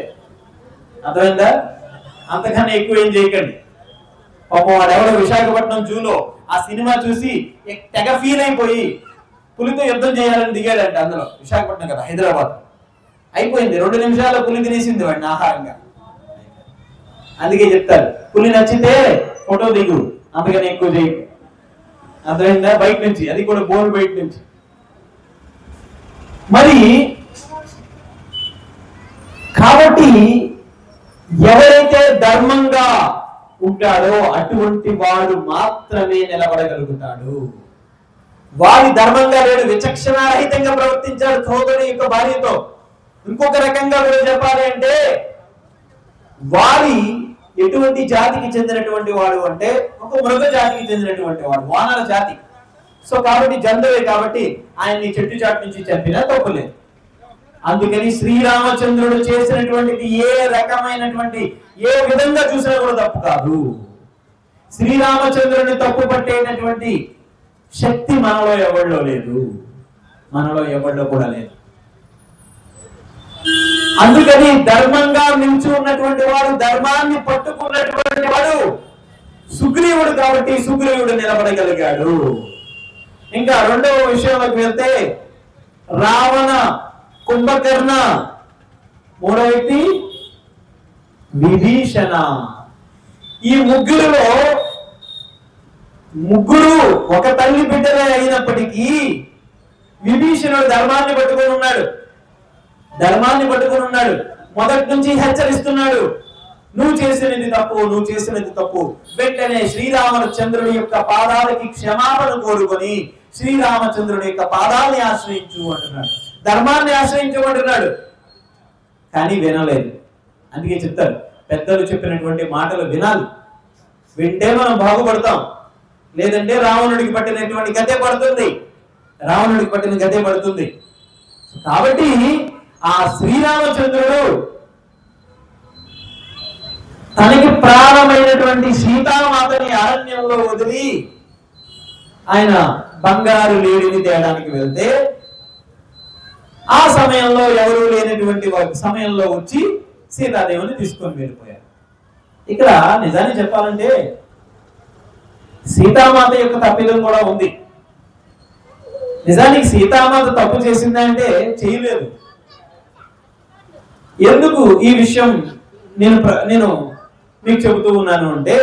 అర్థమైందా? అంతకన్నా ఎక్కువ ఏం చేయకండి. పాపం వాడెవడో విశాఖపట్నం జూలో ఆ సినిమా చూసి తెగ ఫీల్ అయిపోయి పులితో యుద్ధం చేయాలని దిగాడంటే, అందులో విశాఖపట్నం కదా, హైదరాబాద్. అయిపోయింది, 2 నిమిషాల్లో పులి తినేసింది వాడిని ఆహారంగా. అందుకే చెప్తారు, పులి నచ్చితే ఫోటో దిగు, అంతకని ఎక్కువ చేయకు. అర్థమైందా? బయట నుంచి, అది కూడా బోర్డు బయట నుంచి. మరి ఎవరైతే ధర్మంగా ఉంటాడో అటువంటి వాడు మాత్రమే నిలబడగలుగుతాడు. వాడి ధర్మంగా లేడు, విచక్షణారహితంగా ప్రవర్తించాడు సోదరుని యొక్క భార్యతో. ఇంకొక రకంగా కూడా చెప్పాలి అంటే వారి ఎటువంటి జాతికి చెందినటువంటి వాడు అంటే ఒక మృగ జాతికి చెందినటువంటి వాడు, వానర జాతి. సో కాబట్టి జంతువే కాబట్టి ఆయన్ని చెట్టు చాటు నుంచి చంపినా తప్పులేదు. అందుకని శ్రీరామచంద్రుడు చేసినటువంటిది ఏ రకమైనటువంటి ఏ విధంగా చూసినా కూడా తప్పు కాదు. శ్రీరామచంద్రుడిని తప్పు పట్టేటటువంటి శక్తి మనలో ఎవరిలో లేదు, మనలో ఎవరిలో కూడా లేదు. అందుకని ధర్మంగా నిలిచి ఉన్నటువంటి వాడు, ధర్మాన్ని పట్టుకున్నటువంటి వాడు సుగ్రీవుడు కాబట్టి సుగ్రీవుడు నిలబడగలిగాడు. ఇంకా రెండవ విషయంలోకి వెళ్తే రావణ, కుంభకర్ణ, మూడవ వ్యక్తి విభీషణ. ఈ ముగ్గురులో ముగ్గురు ఒక తల్లి బిడ్డలే అయినప్పటికీ విభీషణుడు ధర్మాన్ని పట్టుకొని ఉన్నాడు. మొదటి నుంచి హెచ్చరిస్తున్నాడు, నువ్వు చేసినది తప్పు, నువ్వు చేసినది తప్పు. వెంటనే శ్రీరామచంద్రుడి యొక్క పాదాలకి క్షమాపణ కోరుకొని శ్రీరామచంద్రుడి యొక్క పాదాలని ఆశ్రయించు అంటున్నాడు, ధర్మాన్ని ఆశ్రయించమంటున్నాడు. కానీ వినలేదు. అందుకే చెప్తారు, పెద్దలు చెప్పినటువంటి మాటలు వినాలి. వింటే మనం బాగుపడతాం, లేదంటే రావణుడికి పట్టినటువంటి గతే పడుతుంది. కాబట్టి ఆ శ్రీరామచంద్రుడు తనకి ప్రాణమైనటువంటి సీతామాతని అరణ్యంలో వదిలి ఆయన బంగారు లేడిని తేడానికి వెళ్తే ఆ సమయంలో ఎవరూ లేనటువంటి సమయంలో వచ్చి సీతాదేవిని తీసుకొని వెళ్ళిపోయారు. ఇక్కడ నిజాన్ని చెప్పాలంటే సీతామాత యొక్క తప్పిదం కూడా ఉంది. నిజానికి సీతామాత తప్పు చేసిందంటే చేయలేదు. ఎందుకు ఈ విషయం నేను మీకు చెబుతూ ఉన్నాను అంటే,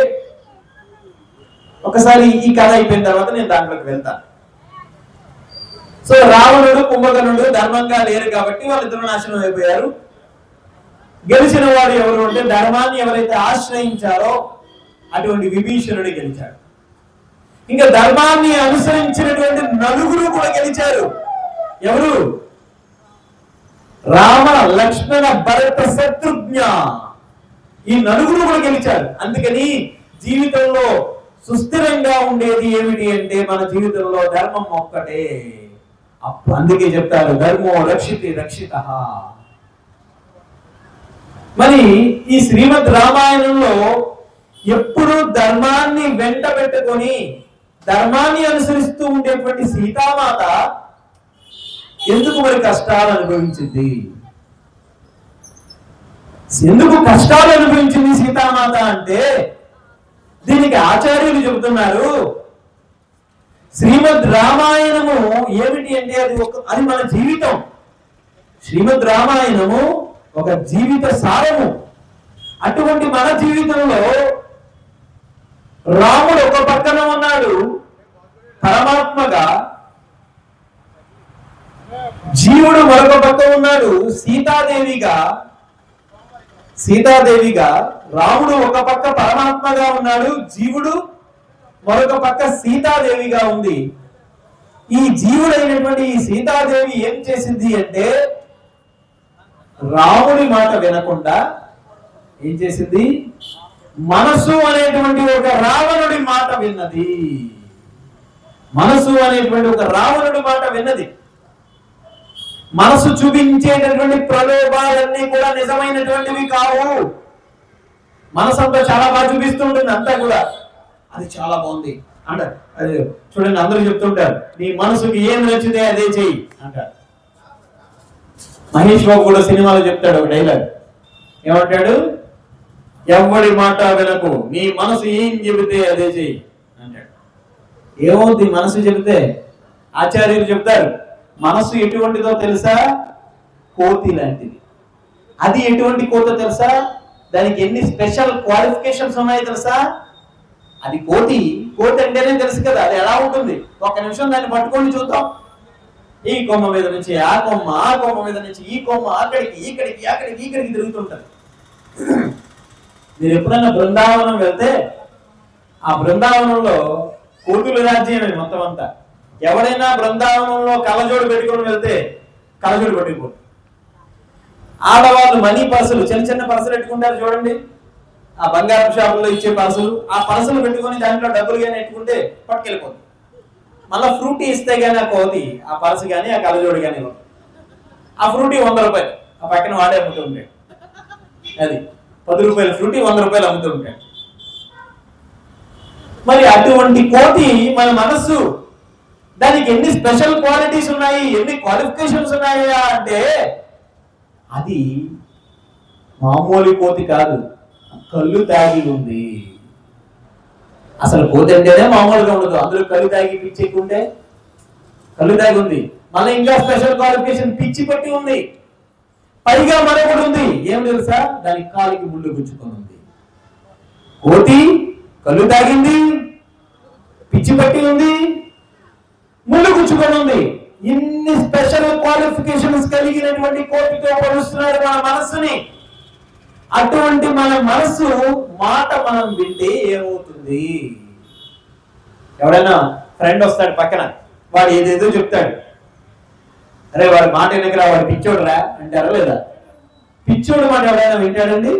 ఒకసారి ఈ కథ అయిపోయిన తర్వాత నేను దాంట్లోకి వెళ్తాను. సో రావణుడు, కుంభకర్ణుడు ధర్మంగా లేరు కాబట్టి వాళ్ళిద్దరూ నాశనం అయిపోయారు. గెలిచిన వాడు ఎవరు అంటే ధర్మాన్ని ఎవరైతే ఆశ్రయించారో అటువంటి విభీషణుడు గెలిచాడు. ఇంకా ధర్మాన్ని అనుసరించినటువంటి నలుగురు కూడా గెలిచారు. ఎవరు? రామ, లక్ష్మణ, భరత, శత్రుఘ్న. ఈ నలుగురు కూడా గెలిచారు. అందుకని జీవితంలో సుస్థిరంగా ఉండేది ఏమిటి అంటే మన జీవితంలో ధర్మం ఒక్కటే. అందుకే చెప్తారు, ధర్మో రక్షితః. మరి ఈ శ్రీమద్ రామాయణంలో ఎప్పుడు ధర్మాన్ని వెంట పెట్టుకొని ధర్మాన్ని అనుసరిస్తూ ఉండేటువంటి సీతామాత ఎందుకు మరి కష్టాలు అనుభవించింది? ఎందుకు కష్టాలు అనుభవించింది సీతామాత అంటే దీనికి ఆచార్యులు చెబుతున్నారు, శ్రీమద్ రామాయణము ఏమిటి అంటే అది మన జీవితం. శ్రీమద్ రామాయణము ఒక జీవిత సారము. అటువంటి మన జీవితంలో రాముడు ఒక పక్కన ఉన్నాడు పరమాత్మగా, జీవుడు మరొక పక్క ఉన్నాడు సీతాదేవిగా. రాముడు ఒక పక్క పరమాత్మగా ఉన్నాడు, జీవుడు మరొక పక్క సీతాదేవిగా ఉంది. ఈ జీవుడైనటువంటి ఈ సీతాదేవి ఏం చేసింది అంటే రాముడి మాట వినకుండా ఏం చేసింది? మనసు అనేటువంటి ఒక రావణుడి మాట విన్నది. మనసు చూపించేటటువంటి ప్రలోభాలన్నీ కూడా నిజమైనటువంటివి కావు. మనసు అంతా చాలా బాగా చూపిస్తూ ఉంటుంది, అంతా కూడా అది చాలా బాగుంది అంటారు. అది చూడండి, అందరూ చెప్తుంటారు, నీ మనసుకి ఏం నచ్చితే అదే చెయ్యి అంటారు. మహేష్ బాబు కూడా సినిమాలో చెప్తాడు ఒక డైలాగ్, ఏమంటాడు? ఎవడి మాట వినకు, నీ మనసు ఏం చెబితే అదే చెయ్యి అంటాడు. ఏమవుతుంది మనసు చెబితే? ఆచార్యులు చెప్తారు, మనసు ఎటువంటిదో తెలుసా? కోతి లాంటిది. అది ఎటువంటి కోతో తెలుసా? దానికి ఎన్ని స్పెషల్ క్వాలిఫికేషన్స్ ఉన్నాయో తెలుసా? అది కోతి అంటేనే తెలుసు కదా అది ఎలా ఉంటుంది. ఒక నిమిషం దాన్ని పట్టుకొని చూద్దాం. ఈ కొమ్మ మీద నుంచి ఆ కొమ్మ, ఆ కొమ్మ మీద నుంచి ఈ కొమ్మ, అక్కడికి ఇక్కడికి తిరుగుతుంటది. మీరు ఎప్పుడైనా బృందావనం వెళ్తే ఆ బృందావనంలో కోతుల రాజ్యమే మొత్తం అంతా. ఎవడైనా బృందావనంలో కళ్ళజోడు పెట్టుకొని వెళ్తే కళ్ళజోడు పెట్టుకోరు. ఆడవాళ్ళు మనీ పర్సులు, చిన్న చిన్న పర్సులు పెట్టుకుంటారు చూడండి, ఆ బంగారం షాపుల్లో ఇచ్చే పర్సులు, ఆ పర్సులు పెట్టుకొని దాంట్లో డబ్బులు కానీ పెట్టుకుంటే పట్టుకెళ్ళిపోతుంది. మళ్ళీ ఫ్రూటీ ఇస్తే కానీ ఆ కోతి ఆ పర్సు కానీ ఆ కళ్ళజోడు కానీ ఇవ్వదు. ఆ ఫ్రూటీ 100 రూపాయలు, ఆ పక్కన వాడే అమ్ముతూ ఉంటాడు. అది 10 రూపాయలు ఫ్రూటీ 100 రూపాయలు అమ్ముతూ ఉంటాడు. మరి అటువంటి కోతి మన మనస్సు, దానికి ఎన్ని స్పెషల్ క్వాలిటీస్ ఉన్నాయి, ఎన్ని క్వాలిఫికేషన్స్ ఉన్నాయా అంటే అది మామూలు కోతి కాదు, కళ్ళు తాగి ఉంది. అసలు కోతి అంటేనే మామూలుగా ఉండదు, అందులో కళ్ళు తాగి పిచ్చెక్కుంటే కళ్ళు తాగి ఉంది. మళ్ళీ ఇంకా స్పెషల్ క్వాలిఫికేషన్ పిచ్చి పట్టి ఉంది. పైగా మరొకటి ఉంది, ఏం తెలుసా, దానికి కాలికి ముళ్ళు గుచ్చుకొని ఉంది. కోతి కళ్ళు తాగింది, పిచ్చి పట్టి ఉంది, ముళ్ళు గుచ్చుకొని ఉంది. ఇన్ని స్పెషల్ క్వాలిఫికేషన్స్ కలిగినటువంటి కోతితో పోలుస్తున్నాడు మన మనస్సుని. అటువంటి మన మనస్సు మాట మనం వింటే ఏమవుతుంది? ఎవడైనా ఫ్రెండ్ వస్తాడు పక్కన, వాడు ఏదేదో చెప్తాడు, అరే వాడి మాట వెనకరా, వాడు పిచ్చోడు రా అంటారా లేదా? పిచ్చోడు మాట ఎవరైనా వింటాడండి?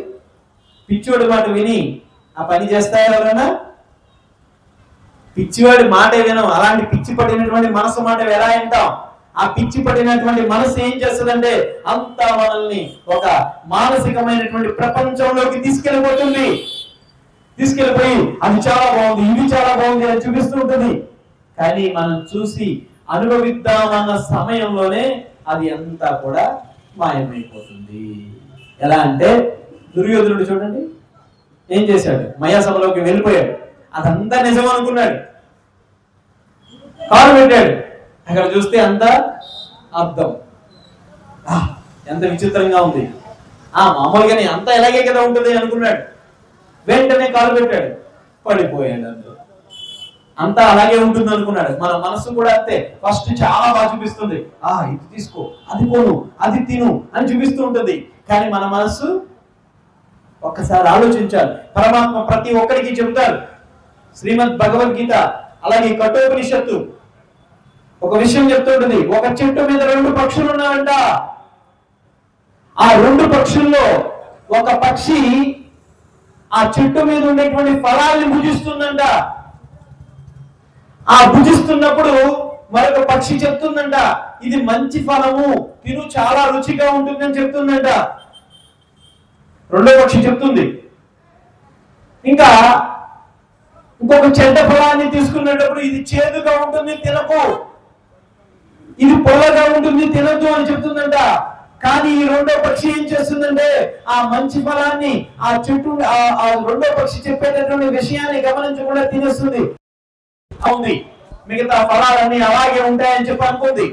పిచ్చోడి మాట విని ఆ పని చేస్తారా ఎవరైనా? పిచ్చివాడి మాట వినం. అలాంటి పిచ్చి పడినటువంటి మనసు మాట ఎలా వింటాం? ఆ పిచ్చి పడినటువంటి మనసు ఏం చేస్తుందంటే అంతా మనల్ని ఒక మానసికమైనటువంటి ప్రపంచంలోకి తీసుకెళ్ళిపోతుంది. తీసుకెళ్ళిపోయి అది చాలా బాగుంది, ఇది చాలా బాగుంది అని చూపిస్తూ ఉంటుంది. కానీ మనం చూసి అనుభవిద్దామన్న సమయంలోనే అది అంతా కూడా మాయమైపోతుంది. ఎలా అంటే దుర్యోధనుడు చూడండి ఏం చేశాడు, మయాసభలోకి వెళ్ళిపోయాడు. అదంతా నిజం అనుకున్నాడు, కారు పెట్టాడు, అక్కడ చూస్తే అంతా అర్థం. ఎంత విచిత్రంగా ఉంది, మామూలుగానే అంతా ఎలాగే కదా ఉంటుంది అనుకున్నాడు. వెంటనే కాలు పెట్టాడు, పడిపోయాడు. అందులో అంతా అలాగే ఉంటుంది అనుకున్నాడు. మన మనసు కూడా అంతే, ఫస్ట్ చాలా బాగా చూపిస్తుంది, ఇది తీసుకో, అది కొను, అది తిను అని చూపిస్తూ ఉంటుంది. కానీ మన మనసు ఒక్కసారి ఆలోచించాలి. పరమాత్మ ప్రతి ఒక్కరికి చెబుతారు. శ్రీమద్ భగవద్గీత అలాగే కఠోపనిషత్తు ఒక విషయం చెప్తుంటుంది. ఒక చెట్టు మీద 2 పక్షులు ఉన్నాయంట. ఆ 2 పక్షుల్లో ఒక పక్షి ఆ చెట్టు మీద ఉండేటువంటి ఫలాల్ని భుజిస్తుందంట. ఆ భుజిస్తున్నప్పుడు మరొక పక్షి చెప్తుందంట, ఇది మంచి ఫలము, తిను, చాలా రుచిగా ఉంటుందని చెప్తుందంట. రెండో పక్షి చెప్తుంది. ఇంకా ఇంకొక చెడ్డ ఫలాన్ని తీసుకునేటప్పుడు ఇది చేదుగా ఉంటుంది, తినకు, ఇది పొల్లగా ఉంటుంది, తినద్దు అని చెప్తుందంట. కానీ ఈ రెండో పక్షి ఏం చేస్తుందంటే ఆ మంచి ఫలాన్ని, ఆ చెట్టు, ఆ రెండో పక్షి చెప్పేటటువంటి విషయాన్ని గమనించకుండా తినేస్తుంది. అవుంది, మిగతా ఫలాలన్నీ అలాగే ఉంటాయని చెప్పి అనుకుంది.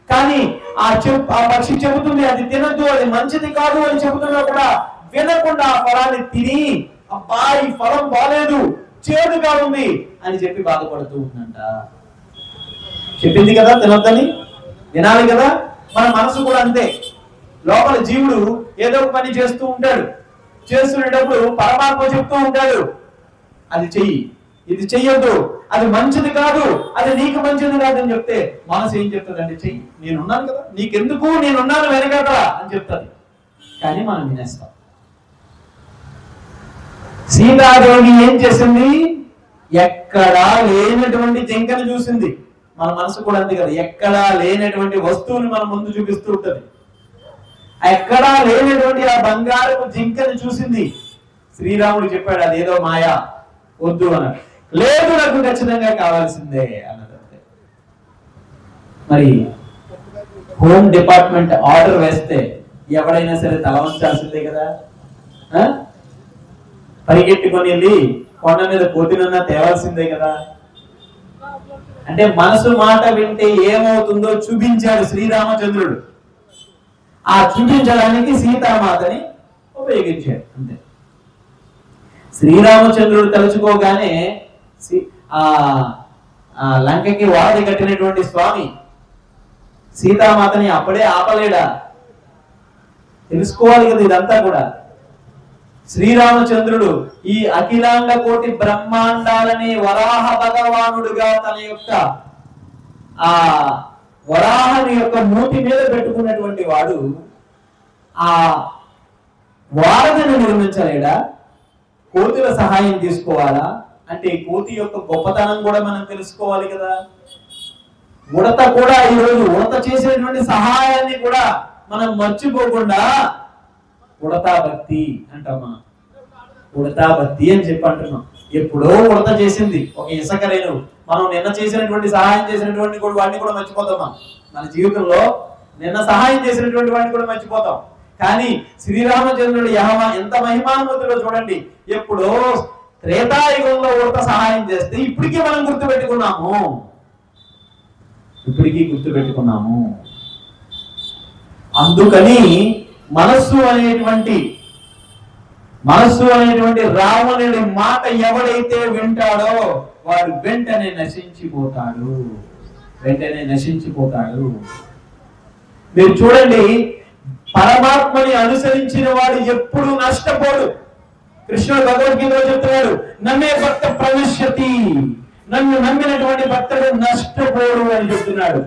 కానీ ఆ పక్షి చెబుతుంది అది తినద్దు, అది మంచిది కాదు అని చెబుతున్నా కూడా వినకుండా ఆ ఫలాన్ని తిని, అబ్బా ఈ ఫలం బాలేదు, చేదుగా ఉంది అని చెప్పి బాధపడుతూ ఉందంట. చెప్పింది కదా తినొద్దని, వినాలి కదా. మన మనసు కూడా అంతే. లోపల జీవుడు ఏదో ఒక పని చేస్తూ ఉంటాడు. చేస్తున్నప్పుడు పరమాత్మ చెప్తూ ఉంటాడు, అది చెయ్యి, ఇది చెయ్యొద్దు, అది మంచిది కాదు, అది నీకు మంచిది కాదు అని చెప్తే మనసు ఏం చెప్తుంది అంటే చెయ్యి, నేనున్నాను కదా, నీకెందుకు, నేనున్నాను వెనకదా అని చెప్తుంది. కానీ మనం వినేస్తాం. సీతాదేవి ఏం చేసింది, ఎక్కడా లేనటువంటి జింకను చూసింది. మన మనసు కూడా అంతే కదా, ఎక్కడా లేనటువంటి వస్తువుని మన ముందు చూపిస్తూ ఉంటుంది. ఎక్కడా లేనటువంటి ఆ బంగారపు జింకను చూసింది. శ్రీరాముడు చెప్పాడు అదేదో మాయా, వద్దు అన్నాడు. లేదు, నాకు ఖచ్చితంగా కావాల్సిందే అన్నదంతే. మరి హోమ్ డిపార్ట్మెంట్ ఆర్డర్ వేస్తే ఎవడైనా సరే తల వంచాల్సిందే కదా. పరిగెట్టుకొని వెళ్ళి కొండ మీద కోతినన్నా తేవాల్సిందే కదా. అంటే మనసు మాట వింటే ఏమవుతుందో చూపించాడు శ్రీరామచంద్రుడు. ఆ చూపించడానికి సీతామాతని ఉపయోగించాడు అంతే. శ్రీరామచంద్రుడు తలుచుకోగానే లంకకి వాది కట్టినటువంటి స్వామి సీతామాతని అప్పుడే ఆపలేడా? తెలుసుకోవాలి కదా ఇదంతా కూడా. శ్రీరామచంద్రుడు ఈ అఖిలాండ కోటి బ్రహ్మాండాలని వరాహ భగవానుడుగా తన యొక్క ఆ వరాహని యొక్క మూతి మీద పెట్టుకున్నటువంటి వాడు ఆ వారధిని నిర్మించలేడా? కోతుల సహాయం తీసుకోవాలా? అంటే కోతి యొక్క గొప్పతనం కూడా మనం తెలుసుకోవాలి కదా. ఉడత కూడా ఈరోజు ఉడత చేసేటువంటి సహాయాన్ని కూడా మనం మర్చిపోకుండా ఉడతా భక్తి అంటాం. మనం ఉడతా భక్తి అని చెప్పి అంటున్నాం. ఎప్పుడో ఉడత చేసింది ఒక ఇసుక రేణువు. మనం నిన్న చేసినటువంటి సహాయం చేసినటువంటి కూడా వాడిని కూడా మర్చిపోతాం. మన జీవితంలో నిన్న సహాయం చేసినటువంటి వాడిని కూడా మర్చిపోతాం. కానీ శ్రీరామచంద్రుడు ఎంత మహిమానుమతులో చూడండి. ఎప్పుడో త్రేతాయుగంలో ఉడత సహాయం చేస్తే ఇప్పటికీ మనం గుర్తుపెట్టుకున్నాము. అందుకని మనస్సు అనేటువంటి రావణుడి మాట ఎవడైతే వింటాడో వాడు వెంటనే నశించిపోతాడు. మీరు చూడండి, పరమాత్మని అనుసరించిన వాడు ఎప్పుడు నష్టపోడు. కృష్ణుడు భగవద్గీతలో చెప్తున్నాడు, నమ్మే భక్త ప్రవిశ్యతి, నన్ను నమ్మినటువంటి భక్తుడు నష్టపోడు అని చెప్తున్నాడు.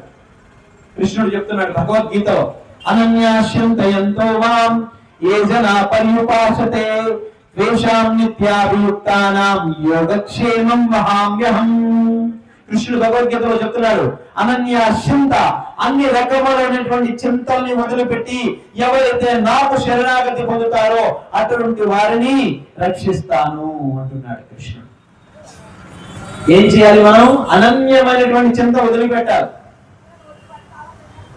కృష్ణుడు చెప్తున్నాడు భగవద్గీతలో, అనన్యాశ్యంతయంతో మాం ఏ జనా పర్యుపాసతే తేషాం నిత్యాభియుక్తానాం యోగక్షేమం వహామ్యహం. కృష్ణుడు భగవద్గీతలో చెప్తున్నాడు, అనన్యాశ్యంత, అన్ని రకములైనటువంటి చింతల్ని వదిలిపెట్టి ఎవరైతే నాకు శరణాగతి పొందుతారో అటువంటి వారిని రక్షిస్తాను అంటున్నాడు కృష్ణుడు. ఏం చేయాలి? మనం అనన్యమైనటువంటి చింత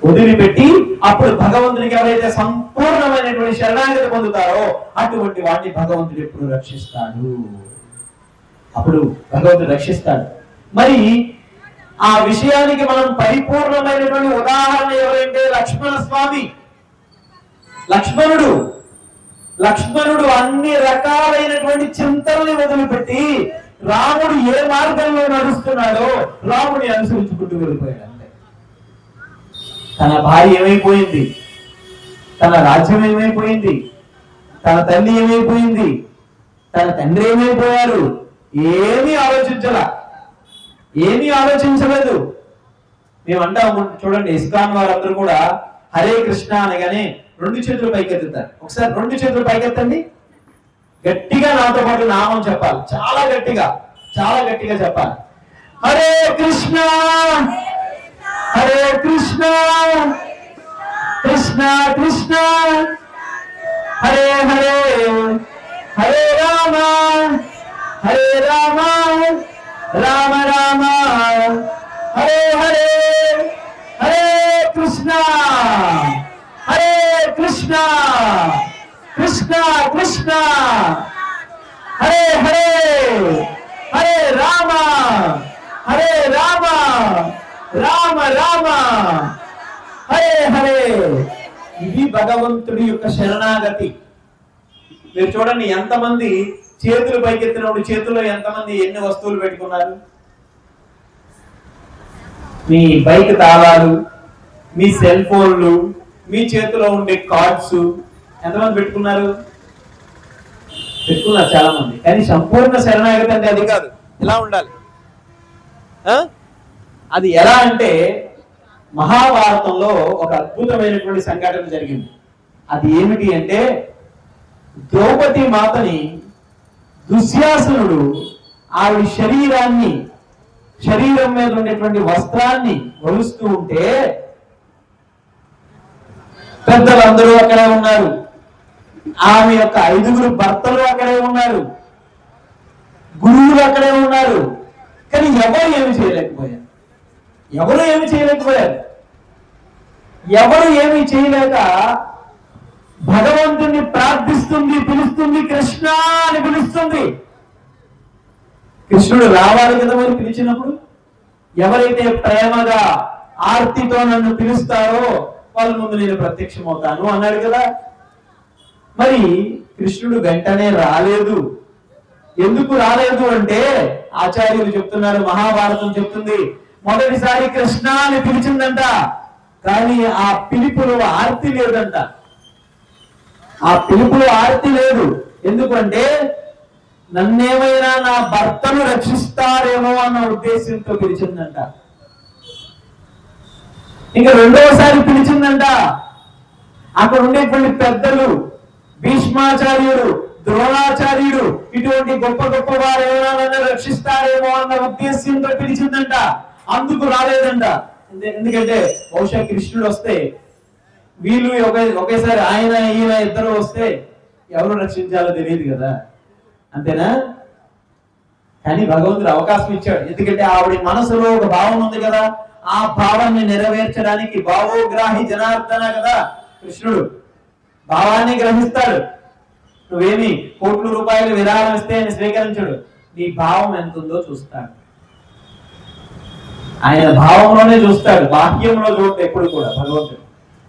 వదిలిపెట్టి అప్పుడు భగవంతునికి ఎవరైతే సంపూర్ణమైనటువంటి శరణాగతి పొందుతారో అటువంటి వాడిని భగవంతుడు ఎప్పుడు రక్షిస్తాడు. మరి ఆ విషయానికి మనం పరిపూర్ణమైనటువంటి ఉదాహరణ ఎవరంటే లక్ష్మణ స్వామి. లక్ష్మణుడు అన్ని రకాలైనటువంటి చింతల్ని వదిలిపెట్టి రాముడు ఏ మార్గంలో నడుస్తున్నాడో రాముని అనుసరించుకుంటూ వెళ్ళిపోయాడు. అంతే. తన భార్య ఏమైపోయింది, తన రాజ్యం ఏమైపోయింది, తన తల్లి ఏమైపోయింది, తన తండ్రి ఏమైపోయారు, ఏమీ ఆలోచించలేదు. మేము అంటాము చూడండి, ఇస్కాన్ వారందరూ కూడా హరే కృష్ణ అనగానే 2 చేతులు పైకెత్తుతారు. ఒకసారి 2 చేతులు పైకెత్తండి. గట్టిగా నాతో పాటు నామం చెప్పాలి. చాలా గట్టిగా చెప్పాలి. హరే కృష్ణ హరే కృష్ణ కృష్ణ కృష్ణ హరే హరే హరే రామ రామ రామ హరే హరే హరే కృష్ణ కృష్ణ కృష్ణ హరే హరే హరే రామ రామ రామ హరే హరే. ఇది భగవంతుడి యొక్క శరణాగతి. మీరు చూడండి, ఎంతమంది చేతులు పైకెత్తినప్పుడు చేతుల్లో ఎంతమంది ఎన్ని వస్తువులు పెట్టుకున్నారు? మీ బైక్ తాళాలు, మీ సెల్ ఫోన్లు, మీ చేతిలో ఉండే కార్డ్స్ ఎంతమంది పెట్టుకున్నారు చాలా మంది. కానీ సంపూర్ణ శరణాగతి అంటే అది కాదు. ఎలా ఉండాలి? అది ఎలా అంటే, మహాభారతంలో ఒక అద్భుతమైనటువంటి సంఘటన జరిగింది. అది ఏమిటి అంటే, ద్రౌపది మాతని దుశ్శాసనుడు ఆవిడ శరీరం మీద ఉండేటువంటి వస్త్రాన్ని ఒలుస్తూ ఉంటే పెద్దలందరూ అక్కడే ఉన్నారు. ఆమె యొక్క 5 భర్తలు అక్కడే ఉన్నారు, గురువులు అక్కడే ఉన్నారు. కానీ ఎవరు ఏమి చేయలేకపోయారు. ఎవరు ఏమి చేయలేక భగవంతుని ప్రార్థిస్తుంది, పిలుస్తుంది, కృష్ణ అని పిలుస్తుంది. కృష్ణుడు రావాలి కదా మరి పిలిచినప్పుడు. ఎవరైతే ప్రేమగా ఆర్తితో నన్ను పిలుస్తారో వాళ్ళ ముందు నేను ప్రత్యక్షమవుతాను అన్నాడు కదా. మరి కృష్ణుడు వెంటనే రాలేదు. ఎందుకు రాలేదు అంటే ఆచార్యులు చెప్తున్నారు, మహాభారతం చెప్తుంది, మొదటిసారి కృష్ణ అని పిలిచిందంట, కానీ ఆ పిలుపులో ఆర్తి లేదంట. ఎందుకంటే నన్నేమైనా నా భర్తను రక్షిస్తారేమో అన్న ఉద్దేశంతో పిలిచిందంట. ఇంకా రెండవసారి పిలిచిందంట. అక్కడ ఉండేటువంటి పెద్దలు, భీష్మాచార్యుడు, ద్రోణాచార్యుడు, ఇటువంటి గొప్ప గొప్ప వారు ఏమైనా నన్ను రక్షిస్తారేమో అన్న ఉద్దేశంతో పిలిచిందంట. అందుకు రాలేదంట. ఎందుకంటే బహుశా కృష్ణుడు వస్తే వీళ్ళు ఒకేసారి ఆయన ఈయన ఇద్దరు వస్తే ఎవరు రక్షించాలో తెలియదు కదా, అంతేనా? కానీ భగవంతుడు అవకాశం ఇచ్చాడు. ఎందుకంటే ఆవిడ మనసులో ఒక భావం ఉంది కదా, ఆ భావాన్ని నెరవేర్చడానికి భావోగ్రాహి జనార్దన కదా కృష్ణుడు. భావాన్ని గ్రహిస్తాడు. నువ్వేమి కోట్ల రూపాయలు విరాళం ఇస్తే ఆయన స్వీకరించడు, నీ భావం ఎంత ఉందో చూస్తాడు. ఆయన భావంలోనే చూస్తాడు, బాహ్యంలో చూడు. ఎప్పుడు కూడా భగవంతుడు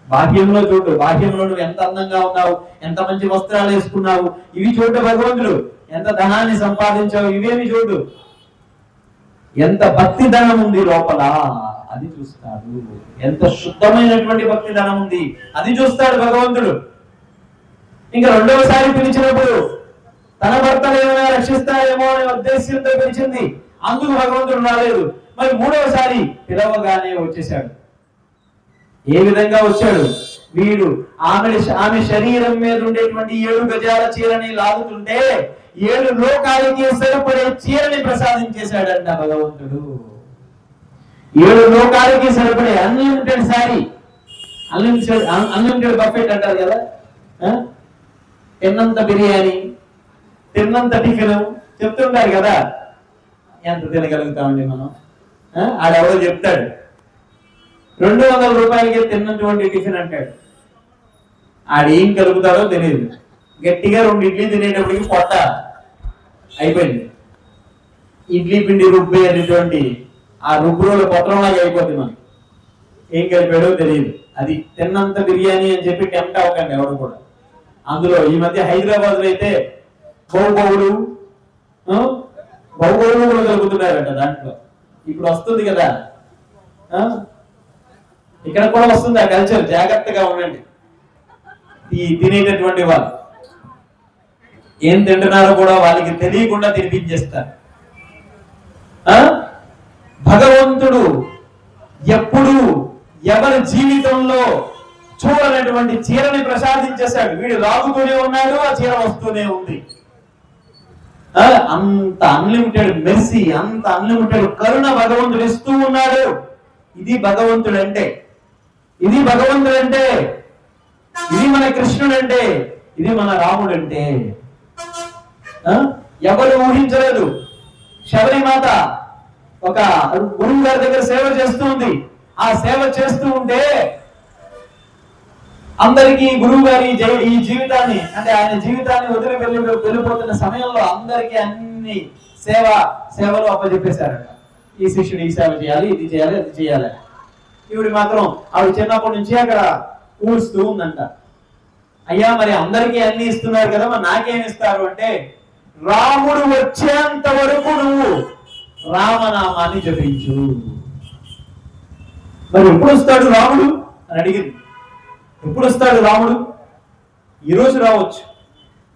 బాహ్యంలో చూడు. బాహ్యంలో నువ్వు ఎంత అందంగా ఉన్నావు, ఎంత మంచి వస్త్రాలు వేసుకున్నావు, ఇవి చూడు భగవంతుడు. ఎంత ధనాన్ని సంపాదించావు, ఇవేమి చూడు. ఎంత భక్తి ధనం ఉంది లోపల, అది చూస్తాడు. ఎంత శుద్ధమైనటువంటి భక్తి ధనం ఉంది, అది చూస్తాడు భగవంతుడు. ఇంకా రెండవసారి పిలిచినప్పుడు తన భర్తను ఏమైనా రక్షిస్తారేమో అనే ఉద్దేశంతో పిలిచింది, అందుకు భగవంతుడు రాలేదు. మరి మూడవసారి పిలవగానే వచ్చేశాడు. ఏ విధంగా వచ్చాడు? వీడు ఆమె శరీరం మీద ఉండేటువంటి 7 గజాల చీరని లాగుతుంటే 7 లోకాలకి సరిపడే చీరని ప్రసాదించేశాడంట భగవంతుడు. 7 లోకాలకి సరిపడే అన్లిమిటెడ్ సారీ, అన్లిమిటెడ్ బఫెట్ అంటారు కదా. తిన్నంత బిర్యానీ, తిన్నంత టిఫిన్ చెప్తుంటారు కదా. ఎంత తినగలుగుతామండి మనం? ఆడెవరో చెప్తాడు 200 రూపాయలకి తిన్నటువంటి టిఫిన్ అంటాడు. ఆడేం కలుగుతాడో తెలియదు. గట్టిగా 2 ఇడ్లీ తినేటప్పటికి పొట్ట అయిపోయింది. ఇడ్లీ పిండి రుబ్బే అనేటువంటి ఆ రుబ్బురోల పత్రంలాగా అయిపోతుంది. మనకి ఏం కలిపాడో తెలియదు. అది తిన్నంత బిర్యానీ అని చెప్పి టెంప్ట్ అవ్వకండి ఎవరు కూడా. అందులో ఈ మధ్య హైదరాబాద్ లో అయితే బహుబవులు కూడా కలుగుతున్నారట దాంట్లో. ఇప్పుడు వస్తుంది కదా, ఇక్కడ కూడా వస్తుంది ఆ కల్చర్. జాగ్రత్తగా ఉండండి. ఈ తినేటటువంటి వాళ్ళు ఏం తింటున్నారో కూడా వాళ్ళకి తెలియకుండా తినిపించేస్తారు. భగవంతుడు ఎప్పుడు ఎవరి జీవితంలో చూడనటువంటి చీరని ప్రసాదించేశాడు. వీడు లాగుతూనే ఉన్నాడు, ఆ చీర వస్తూనే ఉంది. అంత అన్లిమిటెడ్ మెర్సీ, అంత అన్లిమిటెడ్ కరుణ భగవంతుడు ఇస్తూ ఉన్నాడు. ఇది భగవంతుడు అంటే, ఇది భగవంతుడు అంటే, ఇది మన కృష్ణుడు అంటే, ఇది మన రాముడు అంటే. ఎవరు ఊహించలేదు. శబరిమాత ఒక గురువు గారి దగ్గర సేవ చేస్తూ ఉంది. ఆ సేవ చేస్తూ ఉంటే అందరికీ గురువు గారి ఈ జీవితాన్ని, అంటే ఆయన జీవితాన్ని వదిలి వెళ్ళిపోతున్న సమయంలో అందరికీ అన్ని సేవలు అప్పచెప్పేశారట. ఈ శిష్యుడు ఈ సేవ చేయాలి, ఇది చేయాలి, అది చేయాలి. ఈవిడ మాత్రం ఆవిడ చిన్నప్పటి నుంచి అక్కడ ఊడుస్తూ ఉందంట. అయ్యా మరి అందరికీ అన్ని ఇస్తున్నారు కదా, మరి నాకేమి ఇస్తారు అంటే, రాముడు వచ్చేంత వరకు నువ్వు రామనామాన్ని జపించు. మరి ఎప్పుడు వస్తాడు రాముడు అని అడిగింది. ఎప్పుడు వస్తాడు రాముడు? ఈరోజు రావచ్చు,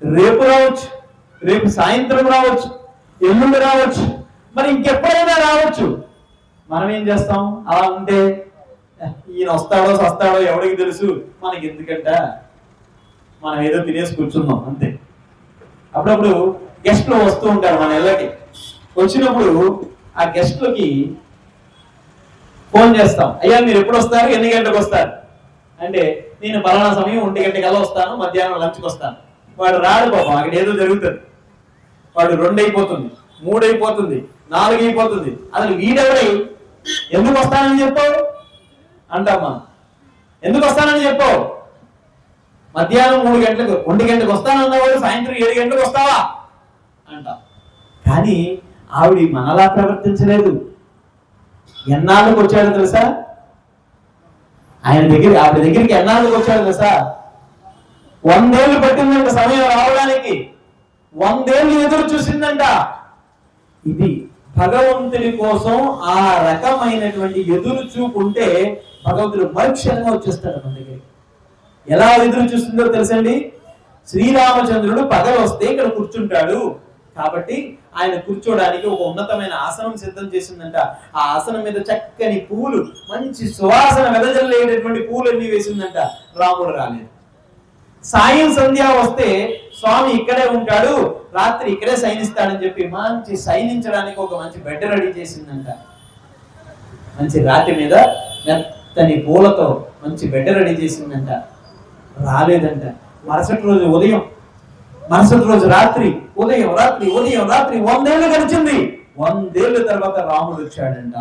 రేపు రావచ్చు, రేపు సాయంత్రం రావచ్చు, ఎల్లుండి రావచ్చు, మరి ఇంకెప్పుడైనా రావచ్చు. మనం ఏం చేస్తాం? అలా ఉంటే ఈయన వస్తాడో సస్తాడో ఎవరికి తెలుసు, మనకి ఎందుకంట, మనం ఏదో తినేసి కూర్చుందాం అంతే. అప్పుడప్పుడు గెస్ట్లు వస్తూ ఉంటారు మన ఇళ్ళకి. వచ్చినప్పుడు ఆ గెస్ట్లకి ఫోన్ చేస్తాం, అయ్యా మీరు ఎప్పుడు వస్తారు, ఎన్ని గంటలకు వస్తారు అంటే, నేను పలానా సమయం 1 గంటకల్లా వస్తాను, మధ్యాహ్నం లంచ్కి వస్తాను. వాడు రాడు పాపం, అక్కడ ఏదో జరుగుతుంది. వాడు 2 అయిపోతుంది, 3 అయిపోతుంది, 4 అయిపోతుంది. అసలు వీడెవడై ఎందుకు వస్తానని చెప్పావు అంటాం మనం. ఎందుకు వస్తానని చెప్పావు? మధ్యాహ్నం 3 గంటలకు 1 గంటకు వస్తానన్నవాడు సాయంత్రం 7 గంటలకు వస్తావా అంటాం. కానీ ఆవిడ మనలా ప్రవర్తించలేదు. ఎన్నాళ్ళకు వచ్చాడు తెలుసా? ఆవిడ దగ్గరికి ఎన్నాళ్ళకు వచ్చాడు తెలుసా? 100 ఏళ్ళు పట్టిందంట సమయం రావడానికి. 100 ఏళ్ళు ఎదురు చూసిందంట. ఇది భగవంతుడి కోసం ఆ రకమైనటువంటి ఎదురు చూపుంటే భగవంతుడు మరుక్షణంగా వచ్చేస్తాడు మన దగ్గరికి. ఎలా ఎదురు చూస్తుందో తెలుసండి? శ్రీరామచంద్రుడు పగలు వస్తే ఇక్కడ కూర్చుంటాడు కాబట్టి ఆయన కూర్చోడానికి ఒక ఉన్నతమైన ఆసనం సిద్ధం చేసిందంట. ఆ ఆసనం మీద చక్కని పూలు, మంచి సువాసన వెదజల్లేటటువంటి పూలన్నీ వేసిందంట. రాముడు రాలేదు. సాయం సంధ్య వస్తే స్వామి ఇక్కడే ఉంటాడు, రాత్రి ఇక్కడే శయనిస్తాడని చెప్పి మంచి శయనించడానికి ఒక మంచి బెడ్ రెడీ చేసిందంట. మంచి రాతి మీద మెత్తని పూలతో మంచి బెడ్ రెడీ చేసిందంట. రాలేదంట. మరుసటి రోజు ఉదయం, మరుసటి రోజు రాత్రి, ఉదయం రాత్రి, ఉదయం రాత్రి 100 ఏళ్ళు గడిచింది. 100 ఏళ్ళ తర్వాత రాముడు వచ్చాడంట.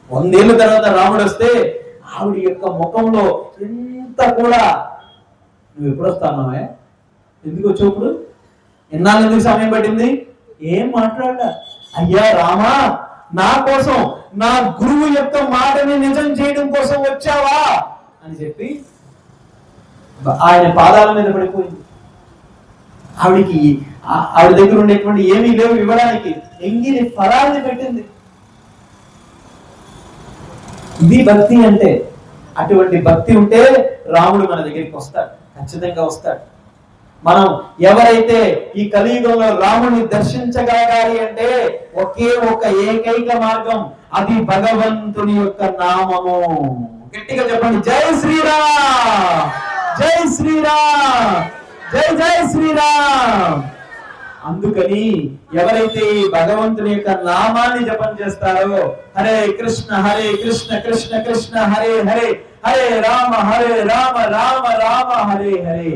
100 ఏళ్ళ తర్వాత రాముడు వస్తే ఆవిడ యొక్క ముఖంలో ఎంత కూడా, నువ్వు ఎప్పుడు వస్తానావే, ఎందుకు వచ్చేప్పుడు, ఎన్నాళ్ళు ఎందుకు సమయం పట్టింది, ఏం మాట్లాడా, అయ్యా రామా నా కోసం, నా గురువు యొక్క మాటని నిజం చేయడం కోసం వచ్చావా అని చెప్పి ఆయన పాదాల మీద పడిపోయింది. ఆవిడ దగ్గర ఉండేటువంటి ఏమీ లేవు ఇవ్వడానికి, ఎంగిలి ఫలాన్ని పెట్టింది. ఇది భక్తి అంటే. అటువంటి భక్తి ఉంటే రాముడు మన దగ్గరికి వస్తాడు, ఖచ్చితంగా వస్తాడు. మనం ఎవరైతే ఈ కలియుగంలో రాముడిని దర్శించగలగాలి అంటే ఒకే ఒక ఏకైక మార్గం, అది భగవంతుని యొక్క నామము. గట్టిగా చెప్పండి, జై శ్రీరామ్, జై శ్రీరామ్, జై జై శ్రీరామ్. అందుకని ఎవరైతే ఈ భగవంతుని యొక్క నామాన్ని జపం చేస్తారో, హరే కృష్ణ కృష్ణ కృష్ణ హరే హరే, హరే రామ రామ రామ హరే హరే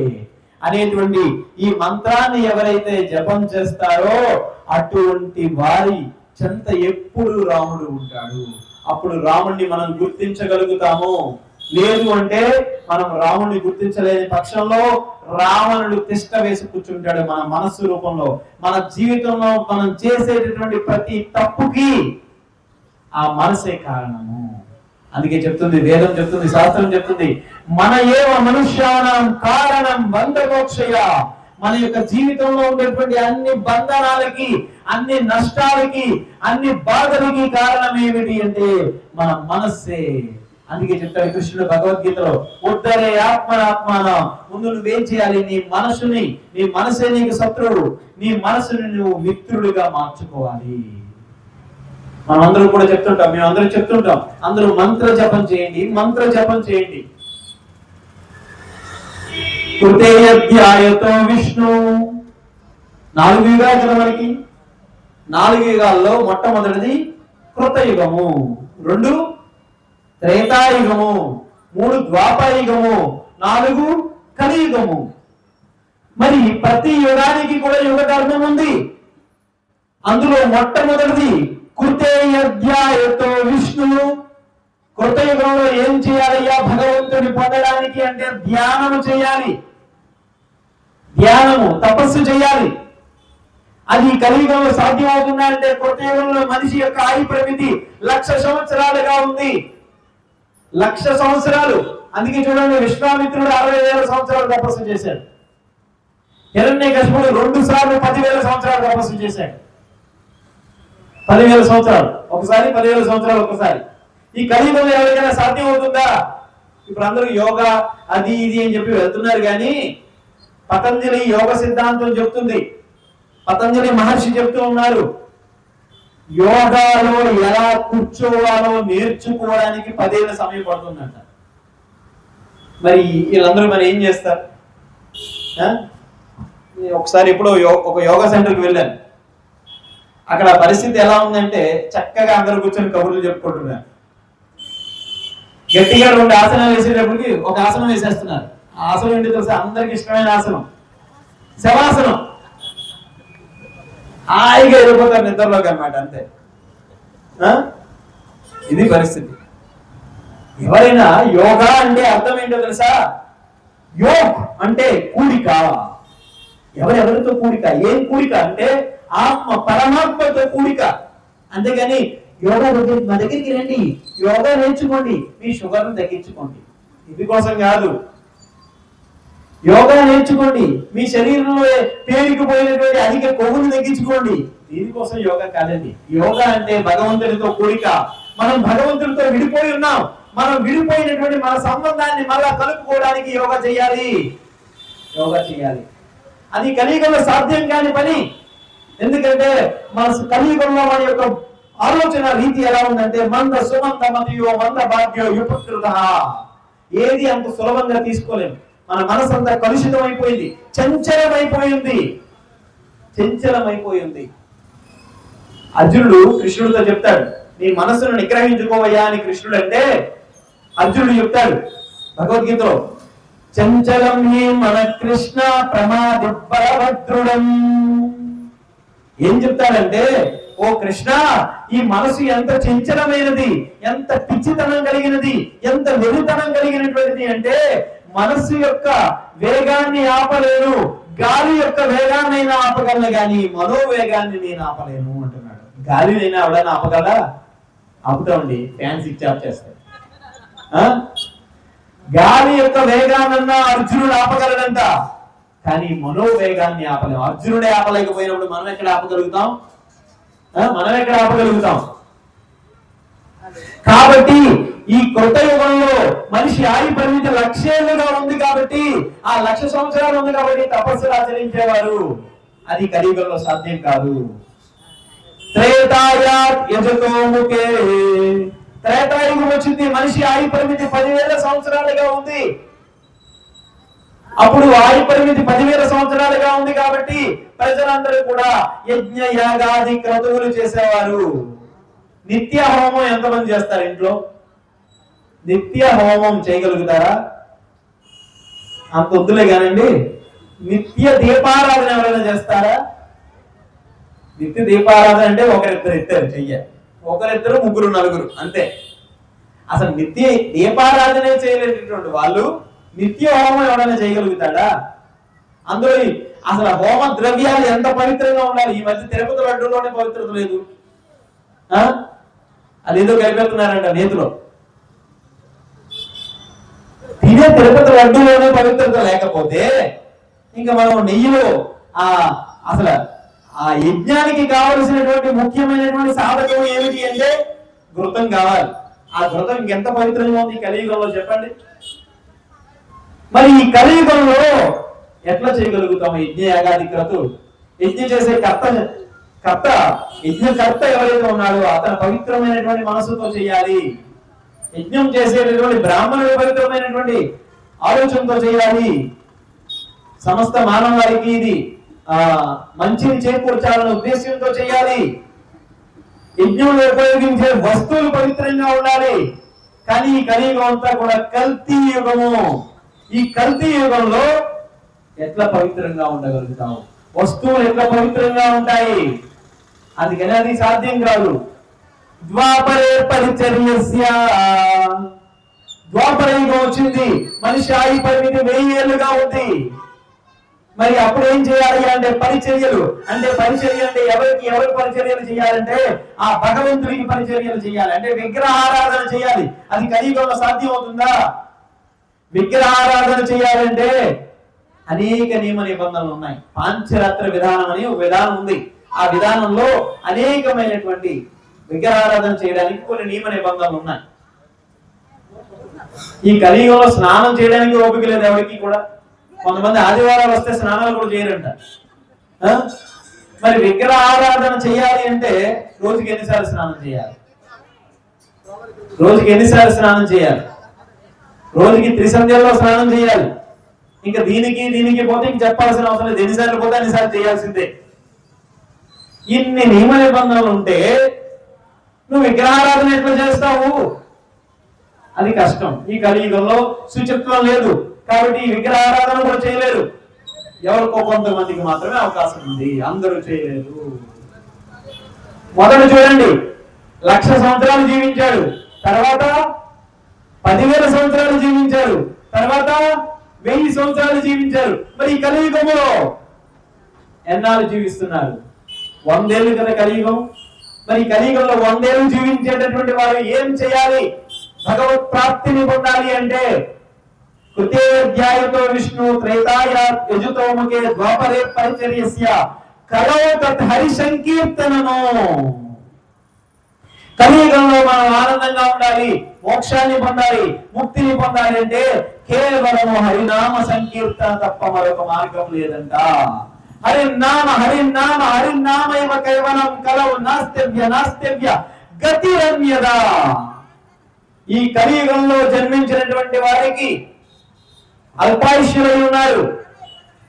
అనేటువంటి ఈ మంత్రాన్ని ఎవరైతే జపం చేస్తారో అటువంటి వారి చెంత ఎప్పుడు రాముడు ఉంటాడు. అప్పుడు రాముడిని మనం గుర్తించగలుగుతాము. లేదు అంటే మనం రాముడిని గుర్తించలేని పక్షంలో రావణుడు తిష్ట వేసి కూర్చుంటాడు మన మనస్సు రూపంలో. మన జీవితంలో మనం చేసేటటువంటి ప్రతి తప్పుకి ఆ మనసే కారణము. అందుకే చెప్తుంది వేదం, చెప్తుంది శాస్త్రం, చెప్తుంది మన ఏవ మనుష్యానాం కారణం బంధమోక్షయ. మన యొక్క జీవితంలో ఉండేటువంటి అన్ని బంధనాలకి, అన్ని నష్టాలకి, అన్ని బాధలకి కారణం ఏమిటి అంటే మన మనస్సే. అందుకే చెప్తాడు కృష్ణుడు భగవద్గీతలో, ఉద్ధరే ఆత్మనాత్మానం. ముందు నువ్వేం చేయాలి, నీ మనసే నీకు శత్రువు, నీ మనసుని నువ్వు మిత్రుడిగా మార్చుకోవాలి. మనమందరం కూడా చెప్తుంటాం, మేమందరం చెప్తుంటాం, అందరూ మంత్ర జపం చేయండి, మంత్ర జపం చేయండి. కృతేయధ్యాయతో విష్ణు. 4 యుగాలు కదా మనకి. 4 యుగాల్లో మొట్టమొదటిది కృతయుగము, 2 త్రేతాయుగము, 3 ద్వాపరయుగము, 4 కలియుగము. మరి ప్రతి యుగానికి కూడా యుగ ధర్మం ఉంది. అందులో మొట్టమొదటిది కృతేయధ్యాయతో విష్ణు. కృతయుగంలో ఏం చేయాలయ్యా భగవంతుని పొందడానికి అంటే ధ్యానము చేయాలి, ధ్యానము తపస్సు చేయాలి. అది కలియుగంలో సాధ్యమవుతుందా అంటే కృతయుగంలో మనిషి యొక్క ఆయుః పరిమితి 1,00,000 సంవత్సరాలుగా ఉంది. 1,00,000 సంవత్సరాలు. అందుకే చూడండి, విశ్వామిత్రుడు 60,000 సంవత్సరాలు తపస్సు చేశాడు. హిరణ్యకశిపుడు 2 సార్లు 10,000 సంవత్సరాలు తపస్సు చేశాడు. 10,000 సంవత్సరాలు ఒకసారి, 10,000 సంవత్సరాలు ఒకసారి. ఈ కలియుగంలో ఎవరికైనా సాధ్యం అవుతుందా? ఇప్పుడు అందరూ యోగా అది ఇది అని చెప్పి వెళ్తున్నారు, కానీ పతంజలి యోగ సిద్ధాంతం చెప్తుంది, పతంజలి మహర్షి చెప్తూ ఉన్నారు, యోగాలో ఎలా కూర్చోవాలో నేర్చుకోవడానికి 10 ఏళ్ళ సమయం పడుతుందంట. మరి వీళ్ళందరూ మరి ఏం చేస్తారు? ఒకసారి ఎప్పుడో ఒక యోగా సెంటర్కి వెళ్ళాను. అక్కడ పరిస్థితి ఎలా ఉందంటే చక్కగా అందరూ కూర్చొని కబుర్లు చెప్పుకుంటున్నారు. గట్టిగా 2 ఆసనాలు వేసేటప్పటికి ఒక ఆసనం వేసేస్తున్నారు. ఆ ఆసనం ఏంటి తెలుసా? అందరికి ఇష్టమైన ఆసనం, శవాసనం. హాయిగా వెళ్ళిపోతారు నిద్రలోకి అన్నమాట, అంతే. ఇది పరిస్థితి. ఎవరైనా యోగా అంటే అర్థం ఏంటో తెలుసా? యోగ్ అంటే కూడిక. ఎవరెవరితో కూడిక? ఏం కూడిక అంటే ఆత్మ పరమాత్మతో కూడిక. అంతేగాని యోగా మా దగ్గరికి రండి, యోగా నేర్చుకోండి, మీ షుగర్ను తగ్గించుకోండి, ఇది కోసం కాదు. యోగా నేర్చుకోండి, మీ శరీరంలో పేరుకుపోయినటువంటి అధిక కొవ్వును తగ్గించుకోండి, దీనికోసం యోగా కాదండి. యోగా అంటే భగవంతుడితో కూడిక. మనం భగవంతుడితో విడిపోయి ఉన్నాం. మనం విడిపోయినటువంటి మన సంబంధాన్ని మళ్ళా కలుపుకోవడానికి యోగా చేయాలి. యోగా చేయాలి. అది కలియుగంలో సాధ్యం కాని పని. ఎందుకంటే మన కలియుగంలో మన యొక్క ఆలోచన రీతి ఎలా ఉందంటే మంద సుమంద మతియో మంద భాగ్యో యుపకృత. ఏది అంత సులభంగా తీసుకోలేము. మన మనసు అంతా కలుషితం అయిపోయింది, చంచలమైపోయింది. అర్జునుడు కృష్ణుడితో చెప్తాడు, నీ మనసును నిగ్రహించుకోవయ్యా అని కృష్ణుడు అంటే అర్జునుడు చెప్తాడు భగవద్గీతలో, చంచలం హి మన కృష్ణ ప్రమాది బలభద్రుడం. ఏం చెప్తాడంటే, ఓ కృష్ణ, ఈ మనసు ఎంత చంచలమైనది, ఎంత పిచ్చితనం కలిగినది, ఎంత వెలుతనం కలిగినటువంటిది అంటే మనసు యొక్క వేగాన్ని ఆపలేను, గాలి యొక్క వేగాన్నైనా ఆపగలను కానీ మనోవేగాన్ని నేను ఆపలేను అంటున్నాడు. గాలినైనా ఎవడైనా ఆపగలరా? ఆపుతామండి, ఫ్యాన్ స్విచ్ ఆఫ్ చేస్తాడు. గాలి యొక్క వేగాన్నన్నా అర్జునుడు ఆపగలడంట, కానీ మనోవేగాన్ని ఆపలేము. అర్జునుడే ఆపలేకపోయినప్పుడు మనం ఎక్కడ ఆపగలుగుతాం? కాబట్టి ఈ కొత్త యుగంలో మనిషి ఆయుు పరిమితి 1,00,000 ఏళ్లుగా ఉంది కాబట్టి, ఆ 1,00,000 సంవత్సరాలు ఉంది కాబట్టి తపస్సులు ఆచరించేవారు. అది కలియుగంలో సాధ్యం కాదు. త్రేతాయాత్ యజతోముఖే. త్రేతాయుగం వచ్చింది, మనిషి ఆయుు పరిమితి 10,000 సంవత్సరాలుగా ఉంది. అప్పుడు ఆయు పరిమితి 10,000 సంవత్సరాలుగా ఉంది కాబట్టి ప్రజలందరూ కూడా యజ్ఞ యాగాది క్రతువులు చేసేవారు. నిత్య హోమం ఎంతమంది చేస్తారు ఇంట్లో? నిత్య హోమం చేయగలుగుతారా? అంత వద్దులే కానండి, నిత్య దీపారాధన ఎవరైనా చేస్తారా? నిత్య దీపారాధన అంటే ఒకరిద్దరు చెయ్యాలి, ఒకరిద్దరు ముగ్గురు నలుగురు అంతే. అసలు నిత్య దీపారాధనే చేయలేటటువంటి వాళ్ళు నిత్య హోమం ఎవరైనా చేయగలుగుతాడా? అందులో అసలు హోమ ద్రవ్యాలు ఎంత పవిత్రంగా ఉండాలి. ఈ మధ్య తిరుపతి లడ్డూలోనే పవిత్రత లేదు, అదేదో కలిపెడుతున్నారంట నేతిలో. తినే తిరుపతి లడ్డూలోనే పవిత్రత లేకపోతే ఇంకా మనం నెయ్యిలో అసలు ఆ యజ్ఞానికి కావలసినటువంటి ముఖ్యమైనటువంటి సాధకం ఏమిటి అంటే ఘృతం కావాలి. ఆ ఘృతం ఇంకెంత పవిత్రంగా ఉంది కలియుగంలో చెప్పండి. మరి ఈ కలియుగంలో ఎట్లా చేయగలుగుతాం యజ్ఞ యాగాది క్రతువులు? యజ్ఞ చేసే యజ్ఞకర్త ఎవరైతే ఉన్నాడో అతను పవిత్రమైనటువంటి మనసుతో చేయాలి. యజ్ఞం చేసేటటువంటి బ్రాహ్మణుడు పవిత్రమైనటువంటి ఆలోచనతో చేయాలి. సమస్త మానవాళికి ఇది మంచిని చేకూర్చాలనే ఉద్దేశంతో చేయాలి. యజ్ఞంలో ఉపయోగించే వస్తువులు పవిత్రంగా ఉండాలి. కానీ ఈ కలియుగం అంతా కూడా కల్తీ యుగము. ఈ కల్తీ యుగంలో ఎట్లా పవిత్రంగా ఉండగలుగుతాం? వస్తువులు ఎట్లా పవిత్రంగా ఉంటాయి? అందుకని అది సాధ్యం కాదు. ద్వాపరే పరిచర్యస్య. ద్వాపర యుగం వచ్చింది, మనిషి ఆయుు పరిమితి 1000 ఏళ్లుగా ఉంది. మరి అప్పుడు ఏం చేయాలి అంటే పరిచర్యలు. అంటే పరిచర్య అంటే ఎవరికి పరిచర్యలు చేయాలంటే ఆ భగవంతుడికి పరిచర్యలు చేయాలి. అంటే విగ్రహారాధన చేయాలి. అది కలియుగంలో సాధ్యం అవుతుందా? విగ్రహారాధన చేయాలంటే అనేక నియమ నిబంధనలు ఉన్నాయి. పాంచరాత్ర విధానం అని ఒక విధానం ఉంది. ఆ విధానంలో అనేకమైనటువంటి విగ్రహారాధన చేయడానికి కొన్ని నియమ నిబంధనలు ఉన్నాయి. ఈ కలియుగంలో స్నానం చేయడానికి ఓపిక లేదు ఎవరికి కూడా. కొంతమంది ఆదివారాలు వస్తే స్నానాలు కూడా చేయరంట. మరి విగ్రహారాధన చేయాలి అంటే రోజుకి ఎన్నిసార్లు స్నానం చేయాలి? రోజుకి త్రిసంధ్యల్లో స్నానం చేయాలి. ఇంకా దీనికి పోతే ఇంక చెప్పాల్సిన అవసరం లేదు. ఎన్నిసార్లు పోతే అన్నిసార్లు చేయాల్సిందే. ఇన్ని నియమ నిబంధనలు ఉంటే నువ్వు విగ్రహారాధన ఎట్లా చేస్తావు? అది కష్టం. ఈ కలియుగంలో శుచిత్వం లేదు కాబట్టి ఈ విగ్రహారాధన కూడా చేయలేరు. ఎవరికో కొంతమందికి మాత్రమే అవకాశం ఉంది, అందరూ చేయలేరు. మొదట చూడండి, 1,00,000 సంవత్సరాలు జీవించాడు, తర్వాత 10,000 సంవత్సరాలు జీవించారు, తర్వాత 1000 సంవత్సరాలు జీవించారు. మరి ఈ కలియుగంలో ఎన్నాళ్ళు జీవిస్తున్నారు? 100 ఏళ్ళు కదా కలియుగం. మరి కలియుగంలో 100 ఏళ్ళు జీవించేటటువంటి వారు ఏం చేయాలి? భగవత్ ప్రాప్తిని పొందాలి అంటే కృతేధ్యాయతో విష్ణు త్రేతాయాత్ యజుతోముఖే ద్వాపరే పరిచర్యస్య కలౌ తత్ హరి సంకీర్తనను. కలియుగంలో మనం ఆనందంగా ఉండాలి, మోక్షాన్ని పొందాలి, ముక్తిని పొందాలి అంటే కేవలము హరినామ సంకీర్తన తప్ప మరొక మార్గం లేదంట. హరినామ హరినామ హరినామైవ కేవలం కలవు నాస్తివ్య నాస్తివ్య గతిరన్యదా. ఈ కలియుగంలో జన్మించినటువంటి వారికి అల్పాయుష్యులై ఉన్నారు.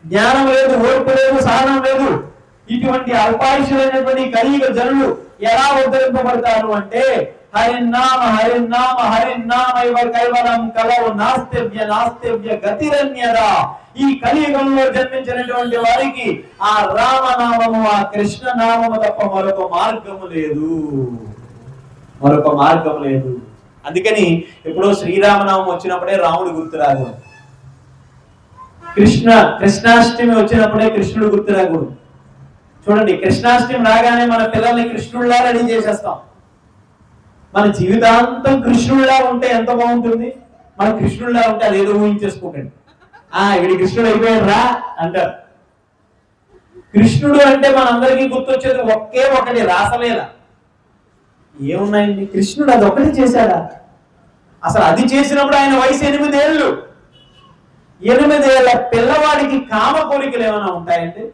జ్ఞానం లేదు, ఓర్పు లేదు, సహనం లేదు. ఇటువంటి అల్పాయుష్యులైనటువంటి కలియుగ జనులు ఎలా ఉద్ధరింపబడతారు అంటే హరినామ హరినామ హరినామైవ కైవలం కలవు నాస్తివ్య నాస్తివ్య గతిరన్యదా. ఈ కలియుగంలో జన్మించినటువంటి వారికి ఆ రామనామము, ఆ కృష్ణ నామము తప్ప మరొక మార్గము లేదు, మరొక మార్గం లేదు. అందుకని ఎప్పుడో శ్రీరామనామం వచ్చినప్పుడే రాముడు గుర్తురాదు, కృష్ణాష్టమి వచ్చినప్పుడే కృష్ణుడు గుర్తురాకూడదు. చూడండి, కృష్ణాష్టమి రాగానే మన పిల్లల్ని కృష్ణుడిలా రెడీ చేసేస్తాం. మన జీవితాంతం కృష్ణుడిలా ఉంటే ఎంత బాగుంటుంది. మన కృష్ణుడిలా ఉంటే అది ఏదో ఊహించేసుకోకండి. వీడి కృష్ణుడు అయిపోయాడు రా అంటారు. కృష్ణుడు అంటే మనందరికీ గుర్తొచ్చేది ఒకే ఒకటి, రాసలీల. ఏమున్నాయండి, కృష్ణుడు అది ఒకటి చేశాడా? అసలు అది చేసినప్పుడు ఆయన వయసు 8 ఏళ్ళు. 8 ఏళ్ల పిల్లవాడికి కామ కోరికలు ఏమైనా ఉంటాయండి?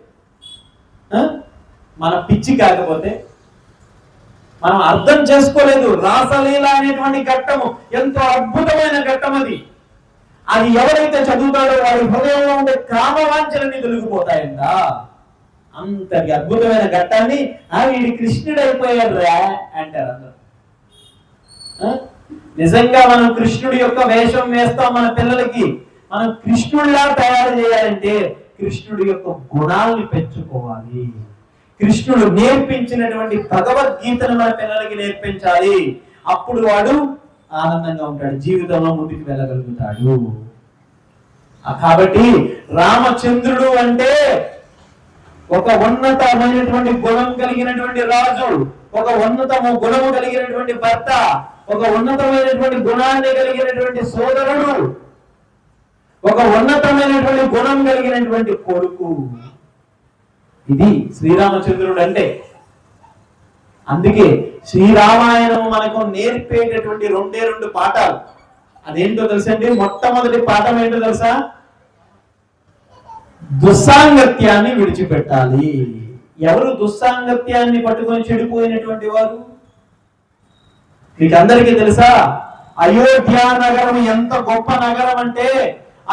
మన పిచ్చి కాకపోతే మనం అర్థం చేసుకోలేదు. రాసలీల అనేటువంటి ఘట్టము ఎంతో అద్భుతమైన ఘట్టం. అది ఎవరైతే చదువుతాడో వాడి హృదయంలో ఉండే కామవాంఛలన్నీ తొలగిపోతాయంట. అంతటి అద్భుతమైన ఘట్టాన్ని వీడి కృష్ణుడు అయిపోయాడు రా అంటారు అందరూ. నిజంగా మనం కృష్ణుడి యొక్క వేషం వేస్తాం మన పిల్లలకి. మనం కృష్ణుడిలా తయారు చేయాలంటే కృష్ణుడి యొక్క గుణాలని పెంచుకోవాలి. కృష్ణుడు నేర్పించినటువంటి భగవద్గీతను మన పిల్లలకి నేర్పించాలి. అప్పుడు వాడు ఆనందంగా ఉంటాడు, జీవితంలో ముందుకు వెళ్ళగలుగుతాడు. కాబట్టి రామచంద్రుడు అంటే ఒక ఉన్నతమైనటువంటి గుణం కలిగినటువంటి రాజు, ఒక ఉన్నతము గుణము కలిగినటువంటి భర్త, ఒక ఉన్నతమైనటువంటి గుణాన్ని కలిగినటువంటి సోదరుడు, ఒక ఉన్నతమైనటువంటి గుణం కలిగినటువంటి కొడుకు. ఇది శ్రీరామచంద్రుడు అంటే. అందుకే శ్రీరామాయణం మనకు నేర్పేటటువంటి 2 పాఠాలు. అదేంటో తెలుసండి? మొట్టమొదటి పాఠం ఏంటో తెలుసా? దుస్సాంగత్యాన్ని విడిచిపెట్టాలి. ఎవరు దుస్సాంగత్యాన్ని పట్టుకొని చెడిపోయినటువంటి వారు? మీకు అందరికీ తెలుసా? అయోధ్య నగరం ఎంత గొప్ప నగరం అంటే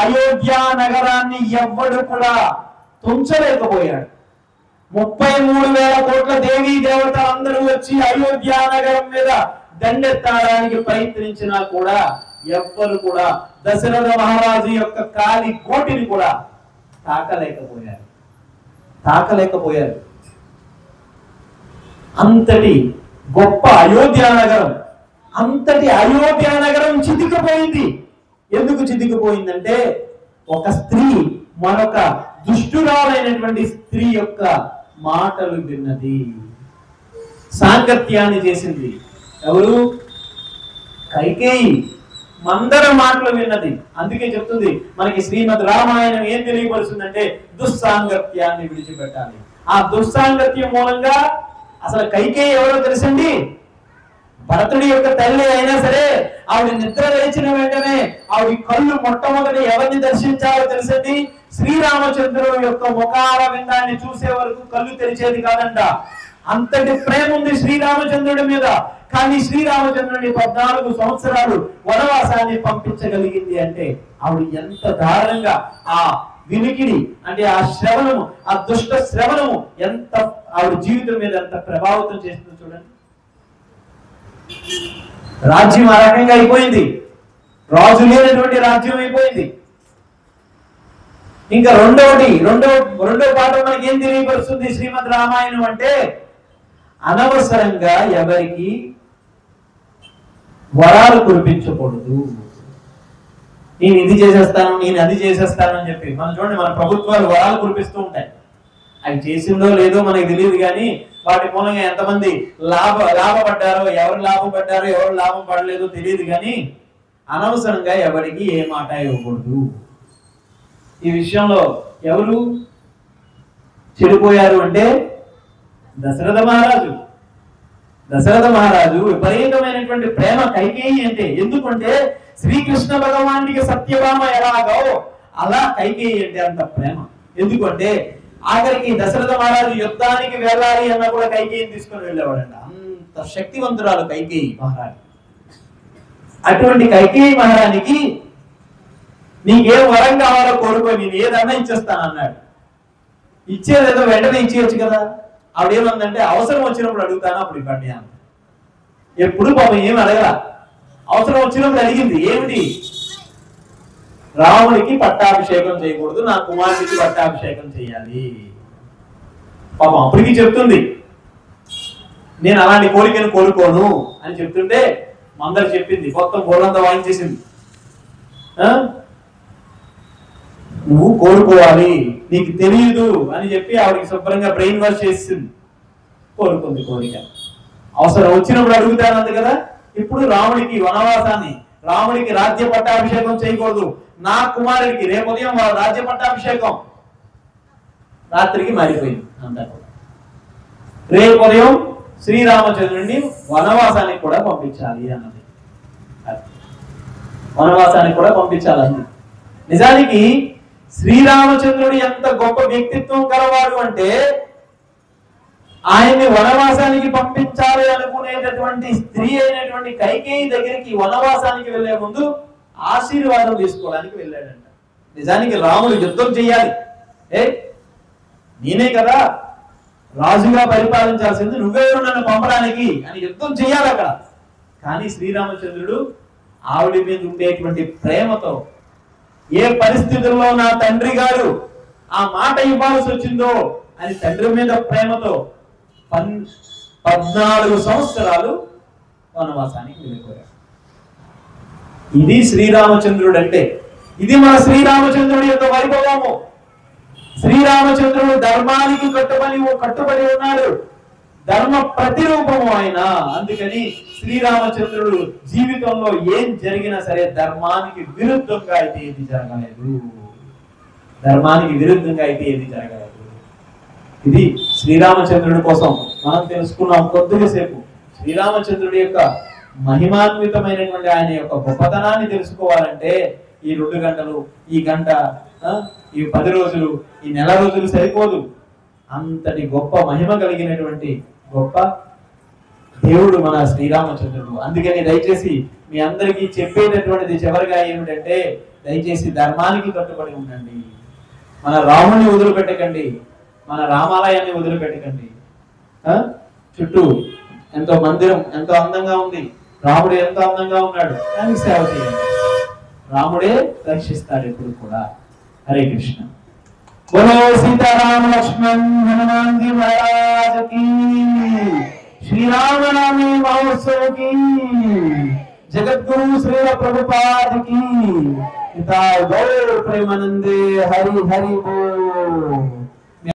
అయోధ్య నగరాన్ని ఎవ్వడు కూడా తుంచలేకపోయాడు. 33,000 కోట్ల దేవీ దేవతలందరూ వచ్చి అయోధ్య నగరం మీద దండెత్తాడానికి ప్రయత్నించినా కూడా ఎవ్వరు కూడా దశరథ మహారాజు యొక్క కాలి కోటిని కూడా తాకలేకపోయారు. అంతటి గొప్ప అయోధ్య నగరం, అంతటి అయోధ్య నగరం చితికిపోయింది. ఎందుకు చితికిపోయిందంటే ఒక స్త్రీ మరొక దుష్టురాలైనటువంటి స్త్రీ యొక్క మాటలు విన్నది, సాంగత్యాన్ని చేసింది. ఎవరు? కైకేయి మందర మాటలు విన్నది. అందుకే చెప్తుంది మనకి శ్రీమద్ రామాయణం ఏం తెలియపరుస్తుందంటే దుస్సాంగత్యాన్ని విడిచిపెట్టాలి. ఆ దుస్సాంగత్యం మూలంగా అసలు కైకేయి ఎవరో తెలుసండి? భరతుడి యొక్క తల్లి అయినా సరే ఆవిడ నిద్ర లేచిన వెంటనే ఆవిడ కళ్ళు మొట్టమొదటి ఎవరిని దర్శించాలో తెలుసండి? శ్రీరామచంద్రుడు యొక్క ముఖార విందాన్ని చూసే వరకు కళ్ళు తెరిచేది కాదంట. అంతటి ప్రేమ ఉంది శ్రీరామచంద్రుడి మీద. కానీ శ్రీరామచంద్రుడిని 14 సంవత్సరాలు వనవాసాన్ని పంపించగలిగింది అంటే ఆవిడ ఎంత దారుణంగా ఆ వినికిడి అంటే ఆ శ్రవణము, ఆ దుష్ట శ్రవణము ఎంత ఆవిడ జీవితం మీద ఎంత ప్రభావితం చేస్తుందో చూడండి. రాజ్యం ఆ రకంగా అయిపోయింది. రాజు లేనటువంటి రాజ్యం అయిపోయింది. ఇంకా రెండో పాఠం మనకి ఏం తెలియపరుస్తుంది శ్రీమద్ రామాయణం అంటే అనవసరంగా ఎవరికి వరాలు కురిపించకూడదు. నేను ఇది చేసేస్తాను, నేను అది చేసేస్తాను అని చెప్పి మనం చూడండి, మన ప్రభుత్వాలు వరాలు కురిపిస్తూ ఉంటాయి. అవి చేసిందో లేదో మనకి తెలియదు, కానీ వాటి మూలంగా ఎంతమంది లాభపడ్డారో, ఎవరు లాభపడ్డారో ఎవరు లాభం పడలేదో తెలియదు. కానీ అనవసరంగా ఎవరికి ఏ మాట ఇవ్వకూడదు. ఈ విషయంలో ఎవరు చెడిపోయారు అంటే దశరథ మహారాజు విపరీతమైనటువంటి ప్రేమ కైకేయి అంటే. ఎందుకంటే శ్రీకృష్ణ భగవానికి సత్యభామ ఎలాగో అలా కైకేయి అంటే అంత ప్రేమ. ఎందుకంటే ఆఖరికి దశరథ మహారాజు యుద్ధానికి వెళ్ళాలి అన్నా కూడా కైకేయిని తీసుకొని వెళ్ళేవాడంట. అంత శక్తివంతురాలు కైకేయి మహారాణి. అటువంటి కైకేయి మహారానికి నీకేం వరం కావాలో కోరుకో, నేను ఏదన్నా ఇచ్చేస్తాను అన్నాడు. ఇచ్చేదేదో వెంటనే ఇచ్చేయచ్చు కదా. ఆవిడేమందంటే అవసరం వచ్చినప్పుడు అడుగుతాను, అప్పుడు ఇవ్వండి అన్న. ఎప్పుడు పాపం ఏమి అడగల, అవసరం వచ్చినప్పుడు అడిగింది. ఏమిటి? రాముడికి పట్టాభిషేకం చేయకూడదు, నా కుమారుడికి పట్టాభిషేకం చేయాలి. పాపం అప్పటికి చెప్తుంది, నేను అలాంటి కోరికను కోరుకోను అని చెప్తుంటే మందరు చెప్పింది, మొత్తం బోర్లంతా వాయించేసింది. నువ్వు కోరుకోవాలి, నీకు తెలియదు అని చెప్పి ఆవిడకి శుభ్రంగా బ్రెయిన్ వాష్ చేసింది. కోరుకుంది కోరిక. అవసరం వచ్చినప్పుడు అడుగుతానంది కదా. ఇప్పుడు రాముడికి వనవాసాన్ని, రాముడికి రాజ్య పట్టాభిషేకం చేయకూడదు, నా కుమారుడికి రేపు ఉదయం రాజ్య పట్టాభిషేకం. రాత్రికి మారిపోయింది అంతా కూడా. రేపు ఉదయం శ్రీరామచంద్రుడిని వనవాసానికి కూడా పంపించాలి అన్నది. వనవాసానికి కూడా పంపించాలని. నిజానికి శ్రీరామచంద్రుడు ఎంత గొప్ప వ్యక్తిత్వం కలవాడు అంటే ఆయన్ని వనవాసానికి పంపించాలి అనుకునేటటువంటి స్త్రీ అయినటువంటి కైకేయి దగ్గరికి వనవాసానికి వెళ్లే ముందు ఆశీర్వాదం తీసుకోవడానికి వెళ్ళాడంట. నిజానికి రాముడు యుద్ధం చెయ్యాలి, నేనే కదా రాజుగా పరిపాలించాల్సింది, నువ్వెవరు నన్ను పంపడానికి అని యుద్ధం చెయ్యాలి అక్కడ. కానీ శ్రీరామచంద్రుడు ఆవిడ మీద ఉండేటువంటి ప్రేమతో, ఏ పరిస్థితుల్లో నా తండ్రి గారు ఆ మాట ఇవ్వాల్సి వచ్చిందో అని తండ్రి మీద ప్రేమతో 14 సంవత్సరాలు వనవాసానికి వెళ్ళిపోయాడు. ఇది శ్రీరామచంద్రుడు అంటే. ఇది మన శ్రీరామచంద్రుడి యొక్క వైభవము. శ్రీరామచంద్రుడు ధర్మానికి కట్టుబడి ఉన్నాడు, ధర్మ ప్రతిరూపము ఆయన. అందుకని శ్రీరామచంద్రుడు జీవితంలో ఏం జరిగినా సరే ధర్మానికి విరుద్ధంగా అయితే ఏది జరగలేదు, ధర్మానికి విరుద్ధంగా అయితే ఏది జరగలేదు. ఇది శ్రీరామచంద్రుడి కోసం మనం తెలుసుకున్నాం కొద్దిగా సేపు. శ్రీరామచంద్రుడి యొక్క మహిమాన్వితమైనటువంటి ఆయన యొక్క గొప్పతనాన్ని తెలుసుకోవాలంటే ఈ 2 గంటలు, ఈ గంట, ఈ 10 రోజులు, ఈ నెల రోజులు సరిపోదు. అంతటి గొప్ప మహిమ కలిగినటువంటి గొప్ప దేవుడు మన శ్రీరామచంద్రుడు. అందుకని దయచేసి మీ అందరికీ చెప్పేటటువంటిది చివరిగా ఏమిటంటే, దయచేసి ధర్మానికి కట్టుబడి ఉండండి. మన రాముడిని వదిలిపెట్టకండి, మన రామాలయాన్ని వదిలిపెట్టకండి. చుట్టూ ఎంతో మందిరం ఎంతో అందంగా ఉంది, రాముడు ఎంతో అందంగా ఉన్నాడు, దానికి సేవ చేయండి. రాముడే రక్షిస్తాడు ఎప్పుడు కూడా. హరే కృష్ణ. बोलो सीताराम लक्ष्मण हनुमान जी महाराज की, श्री राम नवमी महोत्सव की, जगत गुरु श्री प्रभुपाद की, पिता गौर प्रेमानंदे हरि हरि बोल।